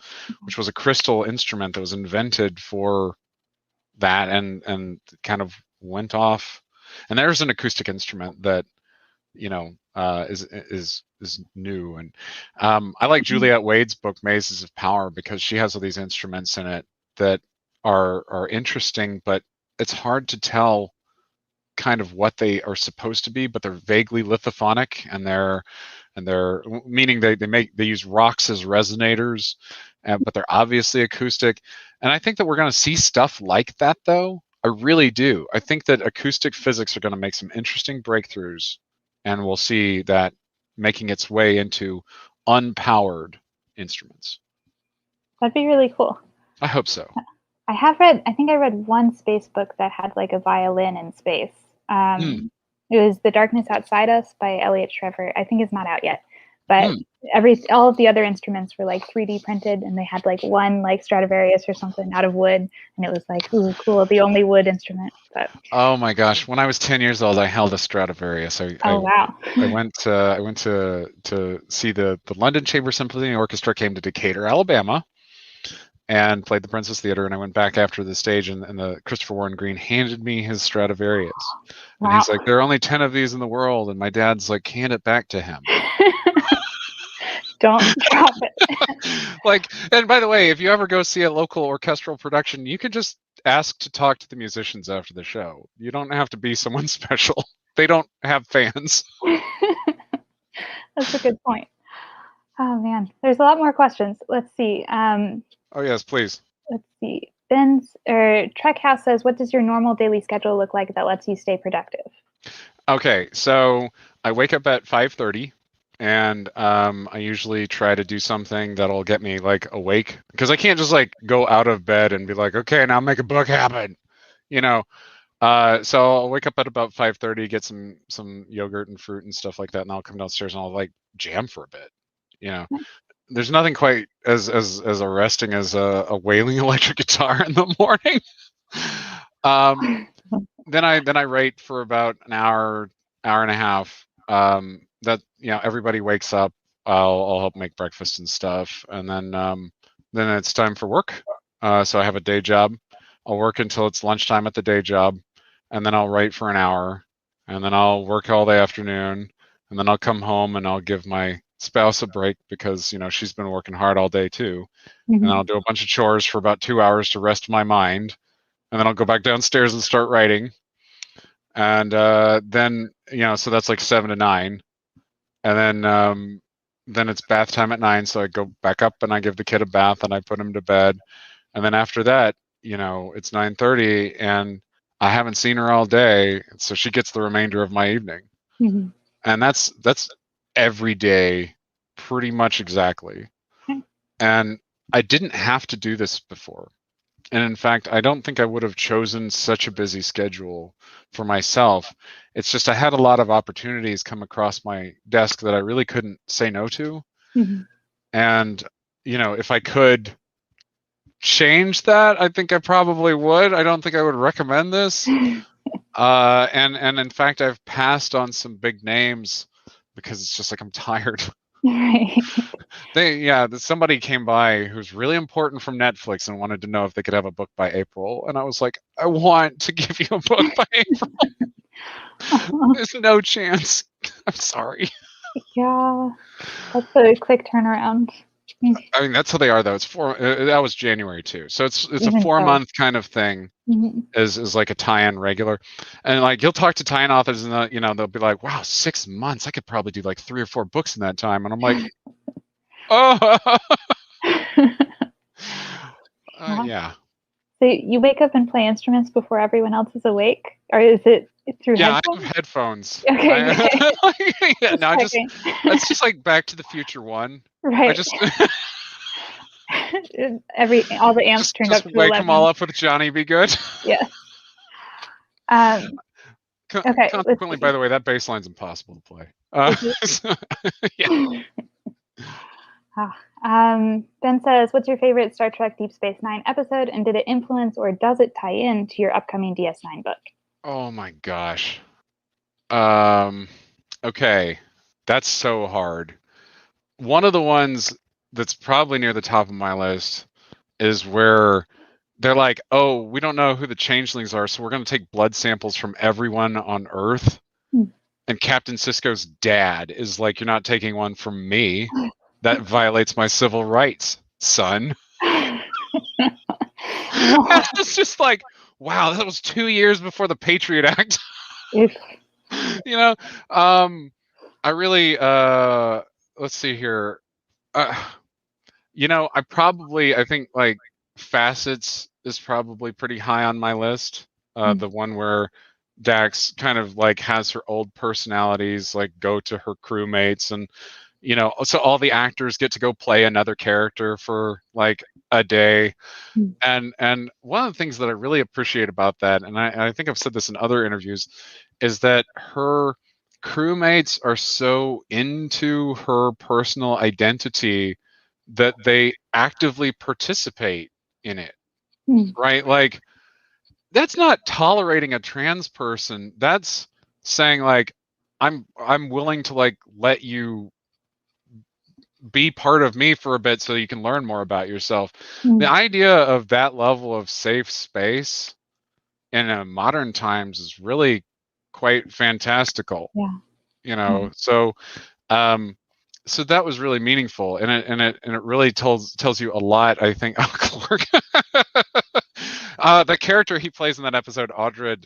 crystal instrument that was invented for that and kind of went off. And there's an acoustic instrument that is new. And I like Juliette Wade's book Mazes of Power because she has all these instruments in it that are interesting, but it's hard to tell kind of what they are supposed to be, but they're vaguely lithophonic, and they're meaning they use rocks as resonators, but they're obviously acoustic. And I think that we're going to see stuff like that, though. I really do. I think that acoustic physics are going to make some interesting breakthroughs, and we'll see that making its way into unpowered instruments. That'd be really cool. I hope so. I think I read one space book that had like a violin in space. It was The Darkness Outside Us by Elliot Trevor. I think it's not out yet, but all of the other instruments were like 3D printed, and they had like one like Stradivarius or something out of wood, and it was like, ooh, cool, the only wood instrument. But oh my gosh, when I was 10 years old, I held a Stradivarius. Wow! I went to see the London Chamber Symphony Orchestra came to Decatur, Alabama, and played the Princess Theater, and I went back after the stage, and the Christopher Warren Green handed me his Stradivarius. And he's like, there are only 10 of these in the world, and my dad's like, hand it back to him. Don't drop it. Like, and by the way, if you ever go see a local orchestral production, you can just ask to talk to the musicians after the show. You don't have to be someone special. They don't have fans. That's a good point. Oh man, there's a lot more questions. Let's see. Oh yes, please. Let's see. Trek House says, what does your normal daily schedule look like that lets you stay productive? Okay, so I wake up at 5:30, and I usually try to do something that'll get me like awake, because I can't just like go out of bed and be like, okay, now make a book happen, you know. So I'll wake up at about 5:30, get some yogurt and fruit and stuff like that, and I'll come downstairs and I'll like jam for a bit, you know. There's nothing quite as arresting as a wailing electric guitar in the morning. Then I write for about an hour and a half. That, you know, everybody wakes up. I'll help make breakfast and stuff, and then it's time for work. So I have a day job. I'll work until it's lunchtime at the day job, and then I'll write for an hour, and then I'll work all day afternoon, and then I'll come home and I'll give my spouse a break because, you know, she's been working hard all day too. Mm-hmm. And I'll do a bunch of chores for about 2 hours to rest my mind, and then I'll go back downstairs and start writing. And then, you know, so that's like 7 to 9, and then it's bath time at 9, so I go back up and I give the kid a bath and I put him to bed, and then after that, you know, it's 9:30 and I haven't seen her all day, so she gets the remainder of my evening. Mm-hmm. And that's every day, pretty much exactly. Okay. And I didn't have to do this before. And in fact, I don't think I would have chosen such a busy schedule for myself. It's just I had a lot of opportunities come across my desk that I really couldn't say no to. Mm-hmm. And, you know, if I could change that, I think I probably would. I don't think I would recommend this. And in fact, I've passed on some big names because it's just like I'm tired. Right. Somebody came by who's really important from Netflix and wanted to know if they could have a book by April, and I was like, I want to give you a book by April. There's no chance. I'm sorry. Yeah, that's a quick turnaround. I mean, that's how they are, though. It's that was January too, so it's a Even 4-month kind of thing. Mm-hmm. Is like a tie-in regular, and like you'll talk to tie-in authors, and you know, they'll be like, "Wow, 6 months! I could probably do like 3 or 4 books in that time," and I'm like, "Oh, yeah." So you wake up and play instruments before everyone else is awake, or is it through headphones? I have headphones. Okay. Yeah, no, it's just like Back to the Future 1. Right. I just all the amps turned up to wake 11. them all up with Johnny Be Good. Yes. Okay. Consequently, by the way, that bass line's impossible to play. Yeah. Ben says, what's your favorite Star Trek Deep Space Nine episode, and did it influence or does it tie in to your upcoming DS9 book? Oh my gosh. Okay. That's so hard. One of the ones that's probably near the top of my list is where they're like, oh, we don't know who the changelings are, so we're going to take blood samples from everyone on Earth. And Captain Sisko's dad is like, you're not taking one from me. That violates my civil rights, son. It's just like, wow, that was 2 years before the Patriot Act. You know, I really, let's see here. You know, I think like Facets is probably pretty high on my list. The one where Dax kind of like has her old personalities like go to her crewmates, and you know, so all the actors get to go play another character for like a day. And one of the things that I really appreciate about that, and I think I've said this in other interviews, is that her crewmates are so into her personal identity that they actively participate in it. Right? Like, that's not tolerating a trans person. That's saying like, I'm willing to like let you be part of me for a bit so you can learn more about yourself. The idea of that level of safe space in modern times is really quite fantastical. Yeah. You know, so so that was really meaningful, and it really tells you a lot, I think. Oh, Clark. The character he plays in that episode, Audred,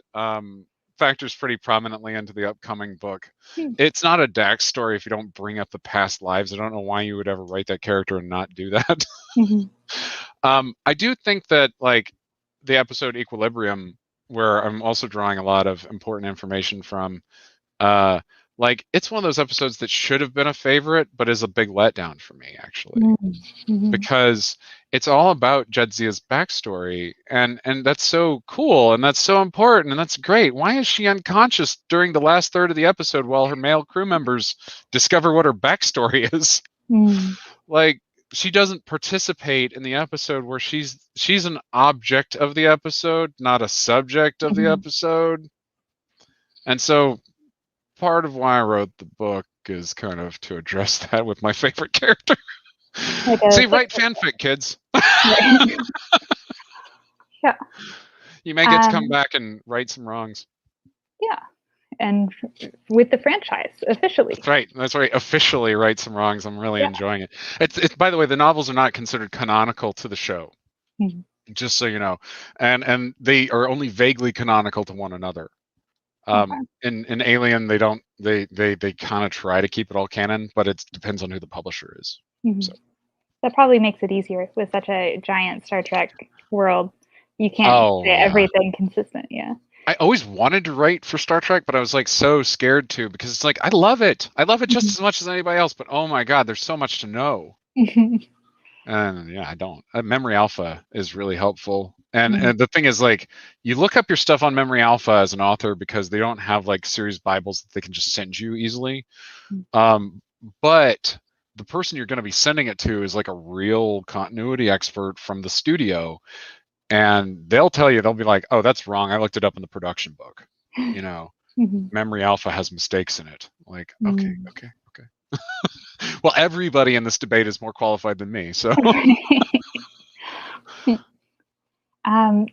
factors pretty prominently into the upcoming book. It's not a Dax story if you don't bring up the past lives. I don't know why you would ever write that character and not do that. I do think that, like, the episode Equilibrium, where I'm also drawing a lot of important information from, like, it's one of those episodes that should have been a favorite, but is a big letdown for me, actually, because it's all about Jadzia's backstory, and that's so cool, and that's so important, and that's great. Why is she unconscious during the last third of the episode while her male crew members discover what her backstory is? Like, she doesn't participate in the episode where she's an object of the episode, not a subject of the episode. And so part of why I wrote the book is kind of to address that with my favorite character. See, write fanfic, kids. Yeah. You may get to come back and right some wrongs. Yeah. And with the franchise, officially. That's right. Officially right some wrongs. I'm really enjoying it. It's by the way, the novels are not considered canonical to the show. Just so you know. And they are only vaguely canonical to one another. In Alien, they don't. They kind of try to keep it all canon, but it depends on who the publisher is. So. That probably makes it easier with such a giant Star Trek world. You can't say everything consistent. Yeah. I always wanted to write for Star Trek, but I was like so scared to, because it's like, I love it. I love it just as much as anybody else, but oh my God, there's so much to know. And yeah, I don't. Memory Alpha is really helpful. And the thing is, like, you look up your stuff on Memory Alpha as an author because they don't have like series Bibles that they can just send you easily. But the person you're going to be sending it to is like a real continuity expert from the studio. And they'll tell you, they'll be like, oh, that's wrong. I looked it up in the production book. You know, Memory Alpha has mistakes in it. Like, okay. Well, everybody in this debate is more qualified than me. So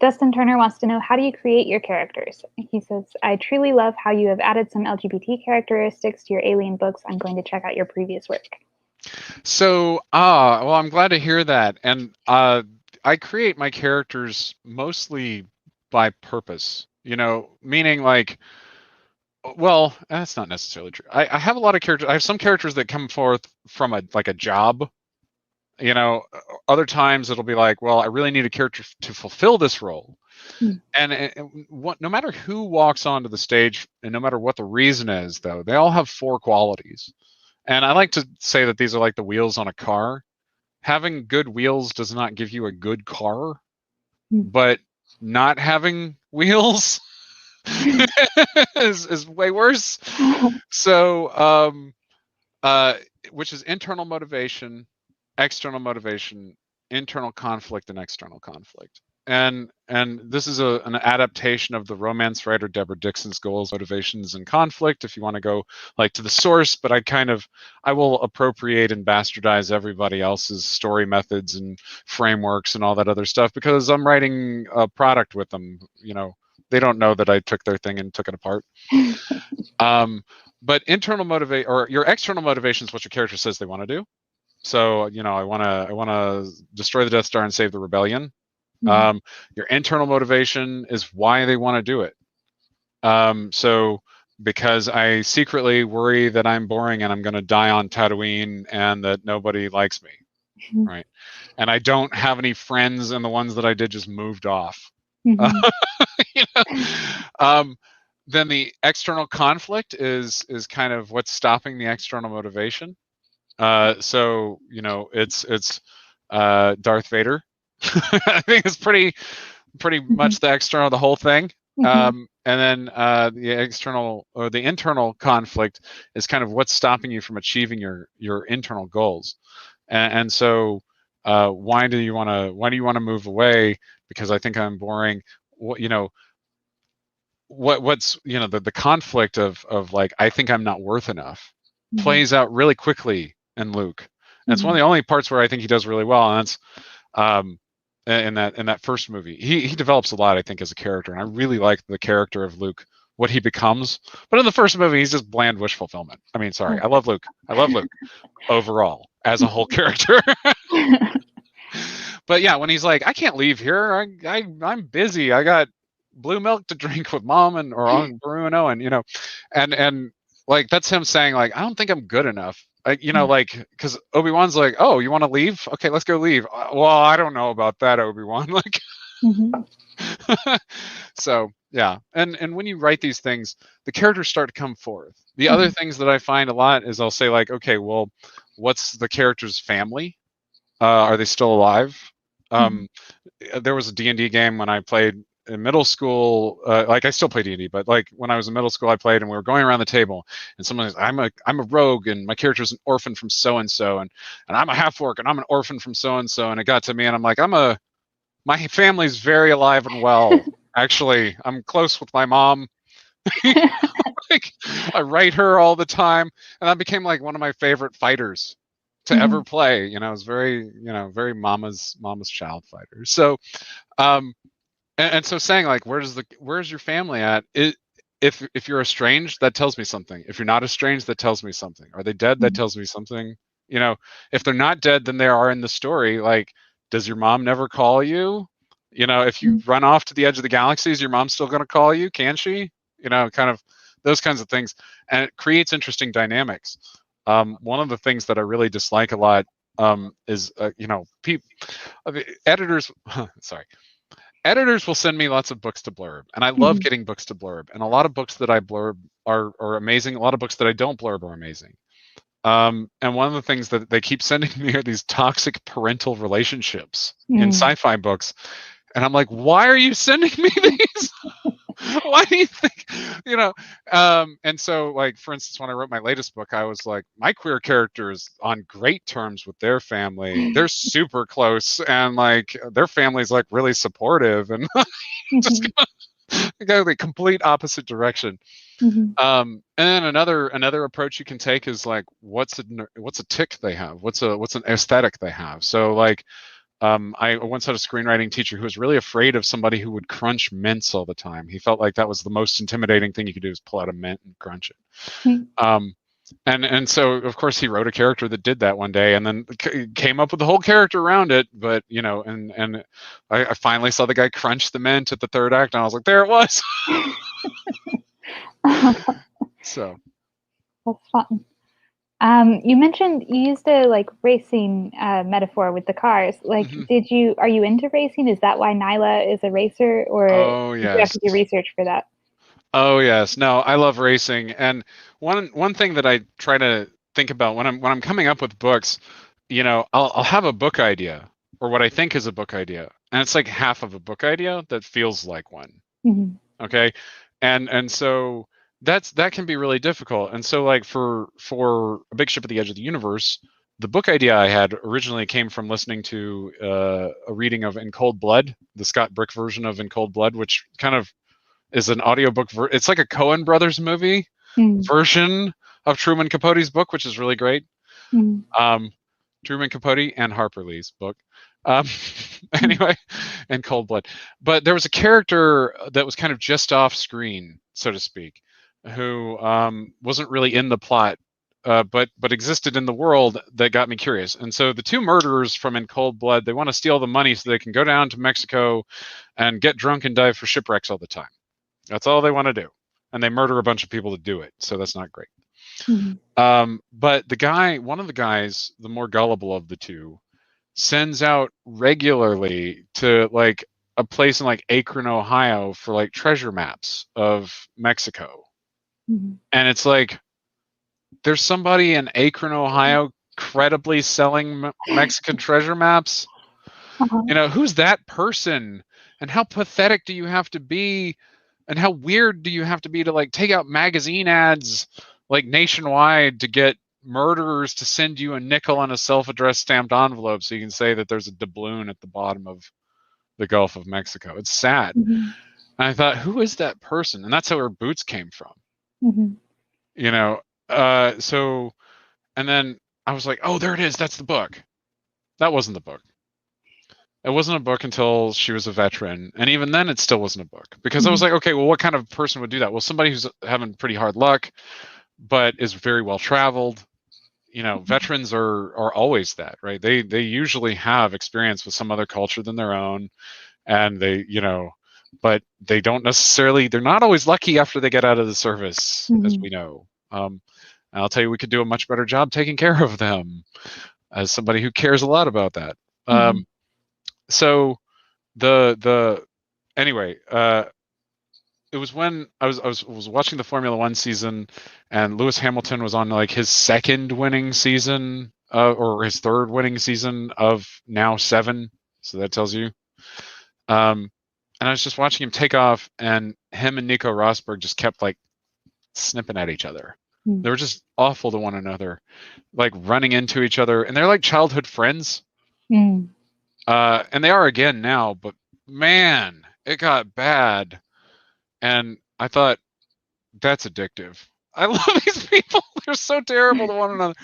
Dustin Turner wants to know, how do you create your characters? He says, I truly love how you have added some LGBT characteristics to your Alien books. I'm going to check out your previous work. So, well, I'm glad to hear that. And I create my characters mostly by purpose, you know, meaning like, well, that's not necessarily true. I have a lot of characters. I have some characters that come forth from a job, you know. Other times it'll be like, well, I really need a character to fulfill this role. And no matter who walks onto the stage and no matter what the reason is, though, they all have 4 qualities. And I like to say that these are like the wheels on a car. Having good wheels does not give you a good car, but not having wheels is way worse. So, which is internal motivation, external motivation, internal conflict, and external conflict. And this is an adaptation of the romance writer Deborah Dixon's Goals, Motivations, and Conflict, if you want to go like to the source. But I will appropriate and bastardize everybody else's story methods and frameworks and all that other stuff, because I'm writing a product with them. You know, they don't know that I took their thing and took it apart. But your external motivation is what your character says they want to do. So, you know, I want to destroy the Death Star and save the rebellion. Your internal motivation is why they want to do it. So because I secretly worry that I'm boring and I'm going to die on Tatooine and that nobody likes me, right? And I don't have any friends, and the ones that I did just moved off. You know? Then the external conflict is kind of what's stopping the external motivation. So, you know, it's Darth Vader. I think it's pretty much the external, the whole thing. And then the internal conflict is kind of what's stopping you from achieving your internal goals. And so, why do you want to move away? Because I think I'm boring. What, you know, what's, you know, the conflict of like, I think I'm not worth enough plays out really quickly in Luke. And it's one of the only parts where I think he does really well. And that's, in that first movie, he develops a lot, I think, as a character, and I really like the character of Luke what he becomes. But in the first movie, he's just bland wish fulfillment. I mean, sorry, I love Luke. I love Luke overall as a whole character. But yeah, when he's like, I can't leave here. I'm busy. I got blue milk to drink with mom or on Bruno, and and like that's him saying like, I don't think I'm good enough. Like because Obi-Wan's like, oh, you want to leave? Okay, let's go leave. Well, I don't know about that, Obi-Wan. Like, so yeah, and when you write these things, the characters start to come forth. The other things that I find a lot is I'll say like, okay, well, what's the character's family? Are they still alive? There was a D&D game when I played in middle school. Like I still play D&D, but like when I was in middle school, I played, and we were going around the table, and someone was, I'm a rogue, and my character's an orphan from so and so, and I'm a half orc, and I'm an orphan from so and so, and it got to me, and I'm like, my family's very alive and well. Actually, I'm close with my mom. Like I write her all the time, and that became like one of my favorite fighters to ever play. It's very, very mama's child fighter. So, and so saying like, where's your family at? If you're estranged, that tells me something. If you're not estranged, that tells me something. Are they dead? That tells me something. If they're not dead, then they are in the story. Like, does your mom never call you? If you run off to the edge of the galaxy, is your mom still going to call you? Can she? Kind of those kinds of things, and it creates interesting dynamics. One of the things that I really dislike a lot is, editors. Sorry, editors will send me lots of books to blurb, and I love getting books to blurb. And a lot of books that I blurb are amazing. A lot of books that I don't blurb are amazing. And one of the things that they keep sending me are these toxic parental relationships in sci-fi books, and I'm like, why are you sending me these? Why do you think, and so like, for instance, when I wrote my latest book, I was like, my queer character is on great terms with their family. They're super close, and like their family's like really supportive, and just go the complete opposite direction. And then another approach you can take is like, what's a tick they have? What's an aesthetic they have? So like, I once had a screenwriting teacher who was really afraid of somebody who would crunch mints all the time. He felt like that was the most intimidating thing you could do, is pull out a mint and crunch it. And so of course he wrote a character that did that one day, and then came up with the whole character around it. But and I finally saw the guy crunch the mint at the third act, and I was like, there it was. So that's fun. You mentioned you used a like racing metaphor with the cars. Like, are you into racing? Is that why Nyla is a racer, or did you have to do research for that? Oh yes, no, I love racing. And one thing that I try to think about when I'm coming up with books, I'll have a book idea, or what I think is a book idea, and it's like half of a book idea that feels like one. Okay, and so that can be really difficult. And so like for A Big Ship at the Edge of the Universe, the book idea I had originally came from listening to a reading of In Cold Blood, the Scott Brick version of In Cold Blood, which kind of is an audiobook. It's like a Coen Brothers movie version of Truman Capote's book, which is really great. Truman Capote and Harper Lee's book. Anyway, In Cold Blood. But there was a character that was kind of just off screen, so to speak, who wasn't really in the plot, but existed in the world, that got me curious. And so the two murderers from In Cold Blood, they want to steal the money so they can go down to Mexico and get drunk and dive for shipwrecks all the time. That's all they want to do. And they murder a bunch of people to do it. So that's not great. But one of the guys, the more gullible of the two, sends out regularly to like a place in like Akron, Ohio, for like treasure maps of Mexico. And it's like, there's somebody in Akron, Ohio, credibly selling Mexican treasure maps. Who's that person? And how pathetic do you have to be? And how weird do you have to be to like take out magazine ads like nationwide to get murderers to send you a nickel on a self-addressed stamped envelope so you can say that there's a doubloon at the bottom of the Gulf of Mexico? It's sad. And I thought, who is that person? And that's how her boots came from. So, and then I was like, oh, there it is. That's the book. That wasn't the book. It wasn't a book until she was a veteran, and even then, it still wasn't a book because I was like, okay, well, what kind of person would do that? Well, somebody who's having pretty hard luck, but is very well traveled. You know, veterans are always that, right? They usually have experience with some other culture than their own, and they, you know, but they don't necessarily. They're not always lucky after they get out of the service, as we know. I'll tell you, we could do a much better job taking care of them as somebody who cares a lot about that. So the anyway, it was when I was watching the Formula One season, and Lewis Hamilton was on like his second winning season, or his third winning season of now 7. So that tells you. And I was just watching him take off, and him and Nico Rosberg just kept like snipping at each other. They were just awful to one another, like running into each other, and they're like childhood friends. And they are again now, but man, it got bad. And I thought, that's addictive. I love these people. They're so terrible to one another.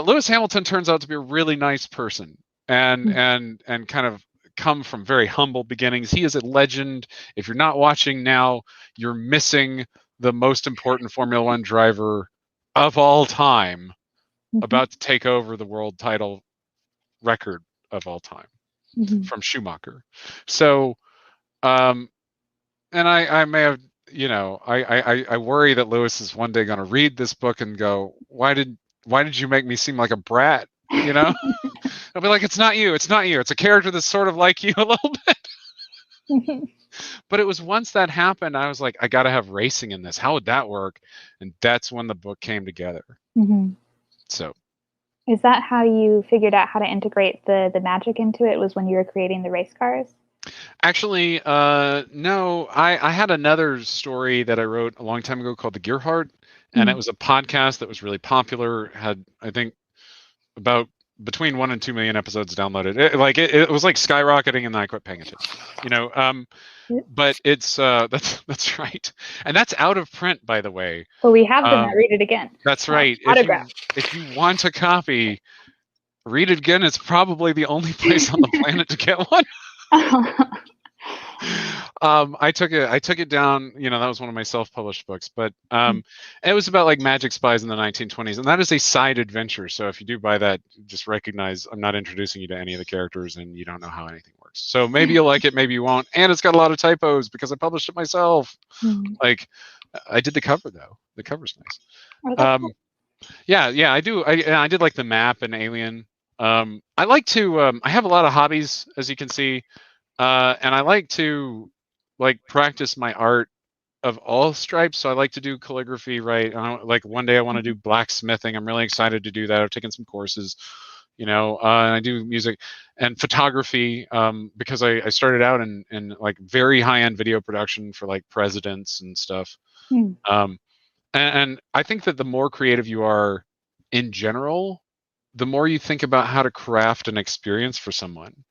Lewis Hamilton turns out to be a really nice person, and kind of come from very humble beginnings. He is a legend. If you're not watching now, you're missing the most important Formula One driver of all time, about to take over the world title record of all time from Schumacher. So, and I may have, you know, I worry that Lewis is one day going to read this book and go, why did you make me seem like a brat? You know, I'll be like, it's not you. It's a character that's sort of like you a little bit. But it was once that happened, I was like, I got to have racing in this. How would that work? And that's when the book came together. So. Is that how you figured out how to integrate the magic into it? Was when you were creating the race cars? Actually, no. I had another story that I wrote a long time ago called The Gear Heart, and it was a podcast that was really popular. Had, I think, about between 1 and 2 million episodes downloaded. It was like skyrocketing, and then I quit paying attention. You know, but it's that's right, and that's out of print, by the way. Well, we have them at Read It Again. That's right. If you want a copy, Read It Again is probably the only place on the planet to get one. I took it down. You know, that was one of my self-published books, but it was about like magic spies in the 1920s, and that is a side adventure. So if you do buy that, just recognize I'm not introducing you to any of the characters, and you don't know how anything works. So maybe you'll like it, maybe you won't. And it's got a lot of typos because I published it myself. Like, I did the cover though. The cover's nice. Cool. Yeah, I do. I did like the map and Alien. I like to. I have a lot of hobbies, as you can see. And I like to like practice my art of all stripes. So I like to do calligraphy, right? Like one day I want to do blacksmithing. I'm really excited to do that. I've taken some courses, you know, and I do music and photography, because I started out in like very high-end video production for like presidents and stuff. And I think that the more creative you are in general, the more you think about how to craft an experience for someone.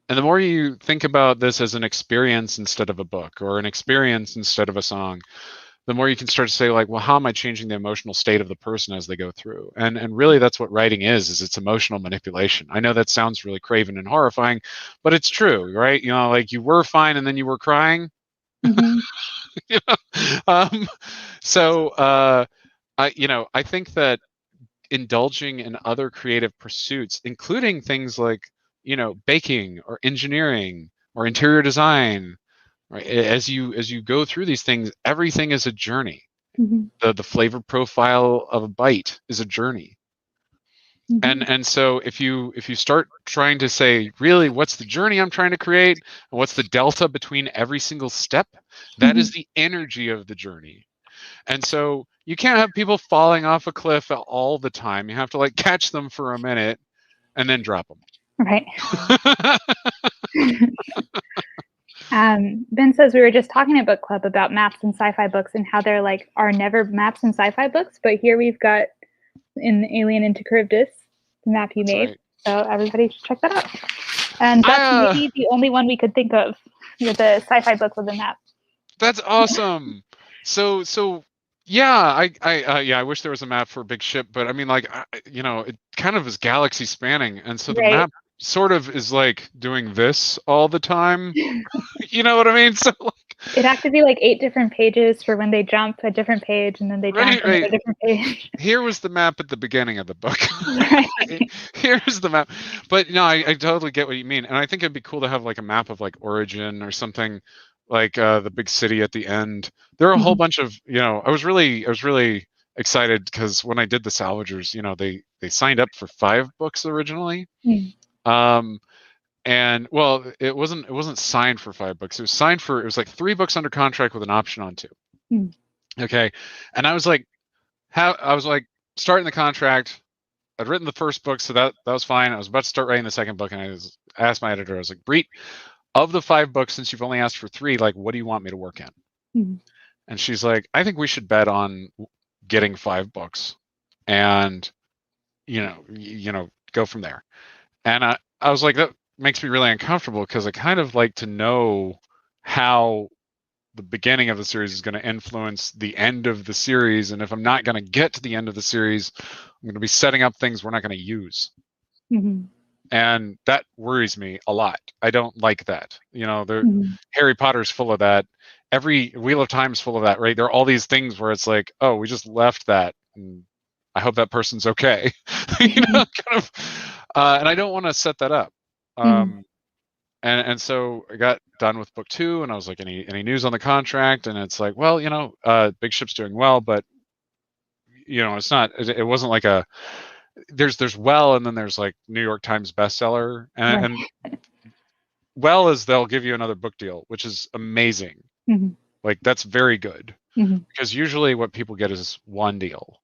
And the more you think about this as an experience instead of a book, or an experience instead of a song, the more you can start to say, like, well, how am I changing the emotional state of the person as they go through? And really that's what writing is it's emotional manipulation. I know that sounds really craven and horrifying, but it's true, right? You know, like you were fine and then you were crying. You know? So I think that indulging in other creative pursuits, including things like, you know, baking or engineering or interior design, right? As you go through these things, everything is a journey. The flavor profile of a bite is a journey. And so if you start trying to say, really, what's the journey I'm trying to create, and what's the delta between every single step, that is the energy of the journey. And so you can't have people falling off a cliff all the time. You have to like catch them for a minute and then drop them. Right. Ben says we were just talking at book club about maps and sci-fi books and how there like are never maps and sci-fi books, but here we've got in Alien into Charybdis, the map you made. Right. So everybody should check that out. And that's maybe the only one we could think of with a sci-fi book with a map. That's awesome. So yeah, I wish there was a map for a big ship, but I mean, like, you know, it kind of is galaxy spanning, and so the map sort of is like doing this all the time. You know what I mean? So like, It'd have to be like 8 different pages for when they jump a different page and then they jump right, another right. different page. Here was the map at the beginning of the book. Right. Here's the map. But no, I totally get what you mean. And I think it'd be cool to have like a map of like origin or something, like the big city at the end. There are a whole bunch of, I was really excited because when I did the Salvagers, they signed up for 5 books originally. Um, and well, it wasn't signed for 5 books. It was like 3 books under contract with an option on 2. Okay. And I was like, starting the contract. I'd written the first book, so that was fine. I was about to start writing the second book, and I asked my editor, I was like, Breet, of the 5 books, since you've only asked for 3, like, what do you want me to work in? And she's like, I think we should bet on getting 5 books, and go from there. And I was like, that makes me really uncomfortable because I kind of like to know how the beginning of the series is going to influence the end of the series, and if I'm not going to get to the end of the series, I'm going to be setting up things we're not going to use. And that worries me a lot. I don't like that. Harry Potter's full of that. Every Wheel of Time's full of that, right? There are all these things where it's like, oh, we just left that, and I hope that person's okay. Kind of, and I don't want to set that up. And so I got done with book 2, and I was like, any news on the contract? And it's like, well, Big Ship's doing well, but it's not. It wasn't like a. There's well, and then there's like New York Times bestseller, and well is they'll give you another book deal, which is amazing. Like that's very good because usually what people get is 1 deal.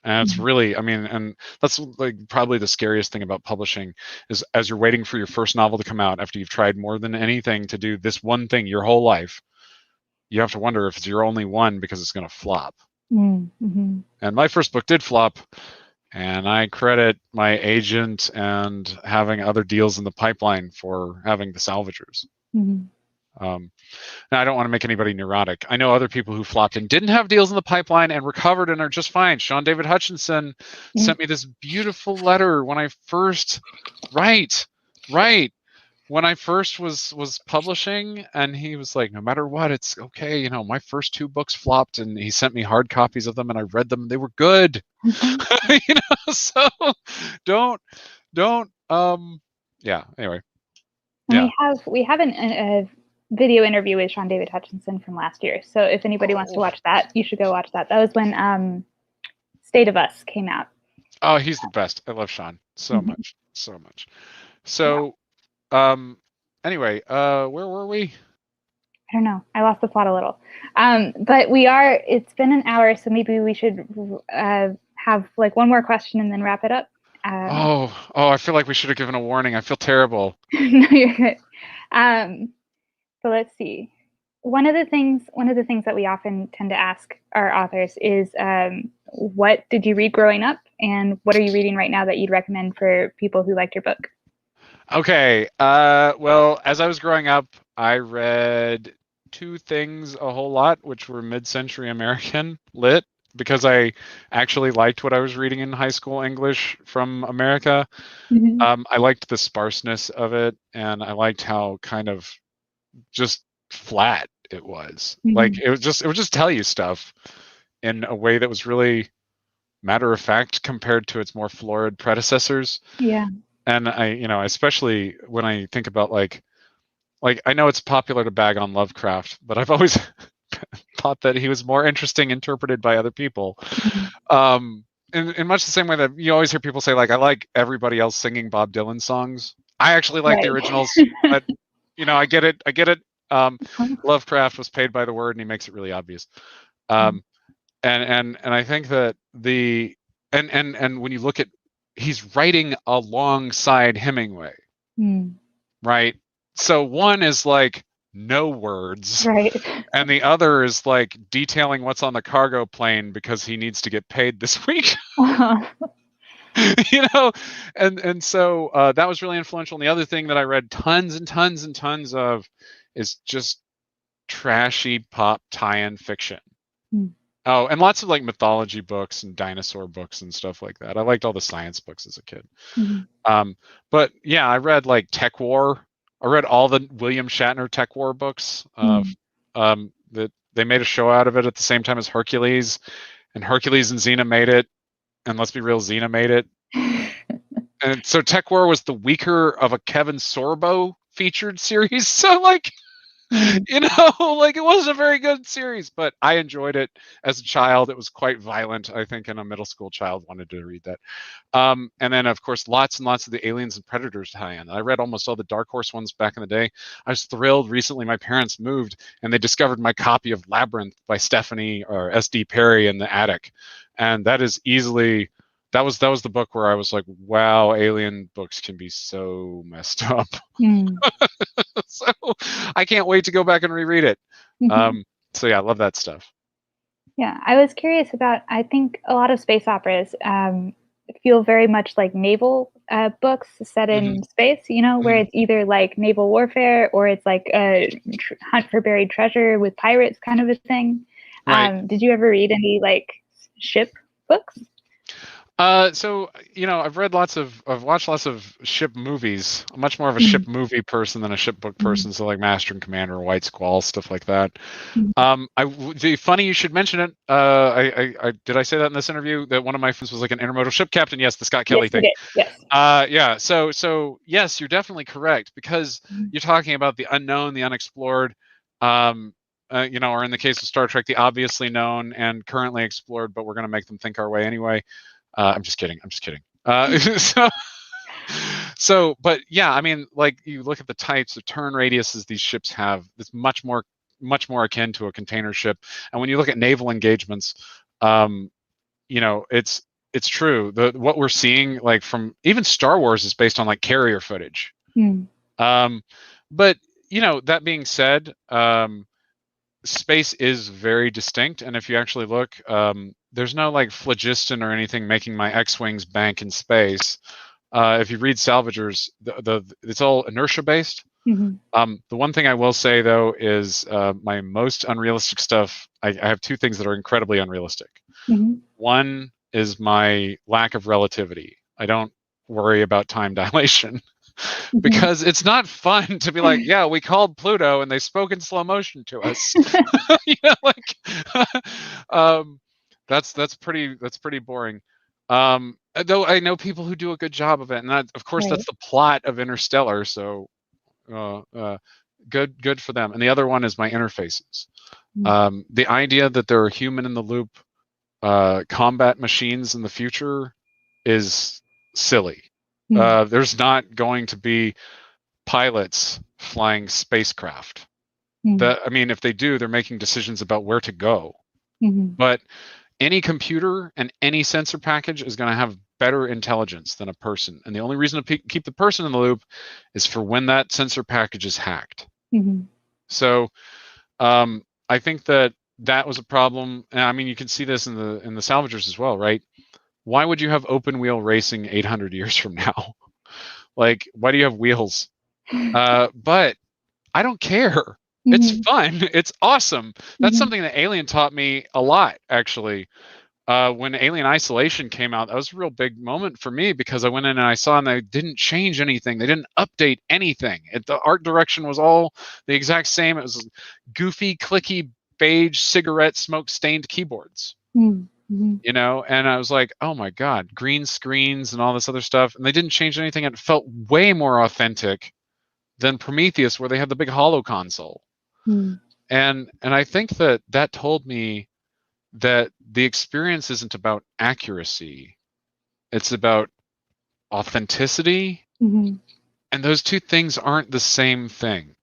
And it's really, and that's like probably the scariest thing about publishing is as you're waiting for your first novel to come out after you've tried more than anything to do this one thing your whole life, you have to wonder if it's your only one because it's going to flop. And my first book did flop, and I credit my agent and having other deals in the pipeline for having the Salvagers. Now, I don't want to make anybody neurotic. I know other people who flopped and didn't have deals in the pipeline and recovered and are just fine. Sean David Hutchinson sent me this beautiful letter when I first, when I first was publishing, and he was like, no matter what, it's okay. My first 2 books flopped, and he sent me hard copies of them, and I read them, and they were good. So don't, yeah. Anyway, and we have a video interview with Sean David Hutchinson from last year. So if anybody wants to watch that, you should go watch that. That was when State of Us came out. Oh, he's the best. I love Sean so much. So, anyway, where were we? I don't know. I lost the plot a little. But it's been an hour, so maybe we should have like one more question and then wrap it up. I feel like we should have given a warning. I feel terrible. No, you're good. So let's see. One of the things that we often tend to ask our authors is, what did you read growing up, and what are you reading right now that you'd recommend for people who liked your book? Okay. Well, as I was growing up, I read 2 things a whole lot, which were mid-century American lit, because I actually liked what I was reading in high school English from America. I liked the sparseness of it, and I liked how kind of just flat it was. Like it would just tell you stuff in a way that was really matter of fact compared to its more florid predecessors. And I especially when I think about like I know it's popular to bag on Lovecraft, but I've always thought that he was more interesting interpreted by other people. In much the same way that you always hear people say, like, I like everybody else singing Bob Dylan songs. I actually like the originals, but I get it. Lovecraft was paid by the word, and he makes it really obvious. And I think that and when you look at, he's writing alongside Hemingway, right? So one is like no words, right, and the other is like detailing what's on the cargo plane because he needs to get paid this week. And so that was really influential. And the other thing that I read tons and tons and tons of is just trashy pop tie-in fiction. Oh, and lots of like mythology books and dinosaur books and stuff like that. I liked all the science books as a kid. Mhm. But yeah, I read like Tech War. I read all the William Shatner Tech War books. Mm. That they made a show out of it at the same time as Hercules, and Hercules and Xena made it. And let's be real, Xena made it. And so Tech War was the weaker of a Kevin Sorbo featured series. So like, Mm. you know, like it wasn't a very good series, but I enjoyed it as a child. It was quite violent, I think, and a middle school child wanted to read that. And then, of course, lots and lots of the Aliens and Predators tie-in. I read almost all the Dark Horse ones back in the day. I was thrilled. Recently, my parents moved, and they discovered my copy of Labyrinth by Stephanie or S.D. Perry in the attic, and that is easily that was the book where I was like, wow, alien books can be so messed up. Mm. So I can't wait to go back and reread it. Mhm. So yeah, I love that stuff. Yeah, I was curious about, I think a lot of space operas feel very much like naval books set Hmm. in space, you know, where Hmm. it's either like naval warfare or it's like a hunt for buried treasure with pirates kind of a thing. Right. Did you ever read any like ship books? So you know, I've watched lots of ship movies. I'm much more of a Mhm. ship movie person than a ship book Mhm. person. So like Master and Commander, White Squall, stuff like that. Mhm. Funny you should mention it. I did I say that in this interview that one of my friends was like an intermodal ship captain? Yes, the Scott Yes, Kelly you thing. did. Yes. Yeah. So yes, you're definitely correct because Mhm. you're talking about the unknown, the unexplored. Um, you know, or in the case of Star Trek, the obviously known and currently explored, but we're going to make them think our way anyway. I'm just kidding. I'm just kidding. But yeah, I mean, like you look at the types of turn radiuses these ships have. It's much more akin to a container ship. And when you look at naval engagements, um, you know, it's true. What we're seeing, like from even Star Wars, is based on like carrier footage. Mm. Um, but you know, that being said, space is very distinct, and if you actually look, there's no like phlogiston or anything making my X-wings bank in space. If you read salvagers, it's all inertia based. Mhm. The one thing I will say though is my most unrealistic stuff. I have two things that are incredibly unrealistic. Mhm. One is my lack of relativity. I don't worry about time dilation Mhm. because it's not fun to be like, yeah, we called Pluto and they spoke in slow motion to us. You know, like um, that's pretty boring. Though I know people who do a good job of it, and that, of course, Right. that's the plot of Interstellar. So uh, uh, good for them. And the other one is my interfaces. Mm. The idea that there are human in the loop combat machines in the future is silly. Mm. There's not going to be pilots flying spacecraft. Mm. I mean, if they do, they're making decisions about where to go. Mhm. But any computer and any sensor package is going to have better intelligence than a person. And the only reason to keep the person in the loop is for when that sensor package is hacked. Mhm. So I think that was a problem. And I mean, you can see this in the salvagers as well, right? Why would you have open wheel racing 800 years from now? Like, why do you have wheels? But I don't care. It's Mhm. fun. It's awesome. That's Mhm. something that Alien taught me a lot, actually. When Alien Isolation came out, that was a real big moment for me because I went in and I saw and they didn't change anything. They didn't update anything. The art direction was all the exact same. It was goofy, clicky, beige, cigarette smoke stained keyboards. Mm. Mhm. You know, and I was like, oh my God, green screens and all this other stuff. And they didn't change anything. It felt way more authentic than Prometheus, where they had the big hollow console. Mm. And I think that told me that the experience isn't about accuracy, it's about authenticity, Mhm. and those two things aren't the same thing.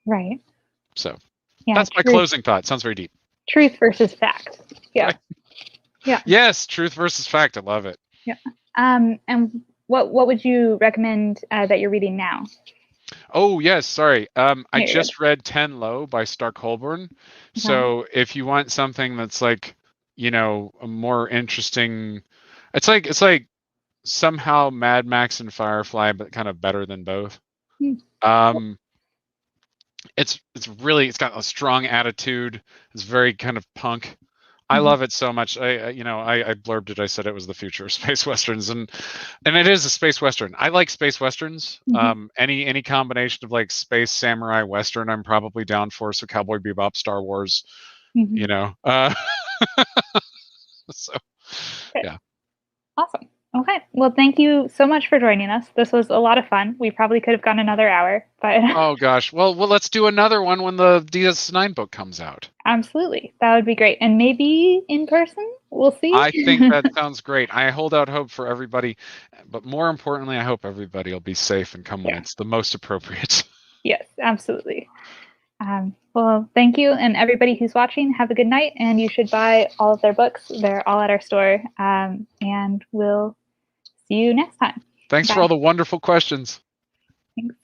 Right. So Yeah. that's my closing thought. Sounds very deep. Truth versus fact. Yeah. Right. Yeah. Yes, truth versus fact. I love it. Yeah. And what would you recommend that you're reading now? Oh yes, sorry. I Yeah, you're good. just read 10 Low by Stark Holborn. Okay. So if you want something that's like, you know, a more interesting, it's like somehow Mad Max and Firefly, but kind of better than both. Hmm. Um, it's got a strong attitude. It's very kind of punk. I love it so much. I blurbed it. I said it was the future of space westerns, and it is a space western. I like space westerns. Any combination of like space samurai western, I'm probably down for. So Cowboy Bebop, Star Wars, you know. So, Good. yeah. Awesome. Okay. Well, thank you so much for joining us. This was a lot of fun. We probably could have gone another hour, but Oh gosh. Well, let's do another one when the DS9 book comes out. absolutely. That would be great. And maybe in person. We'll see. I think that sounds great. I hold out hope for everybody, but more importantly, I hope everybody will be safe and come when it's the most appropriate. Yes, absolutely. Well, thank you. And everybody who's watching, have a good night. And you should buy all of their books. They're all at our store. And we'll see you next time. Thanks Bye. for all the wonderful questions. Thanks.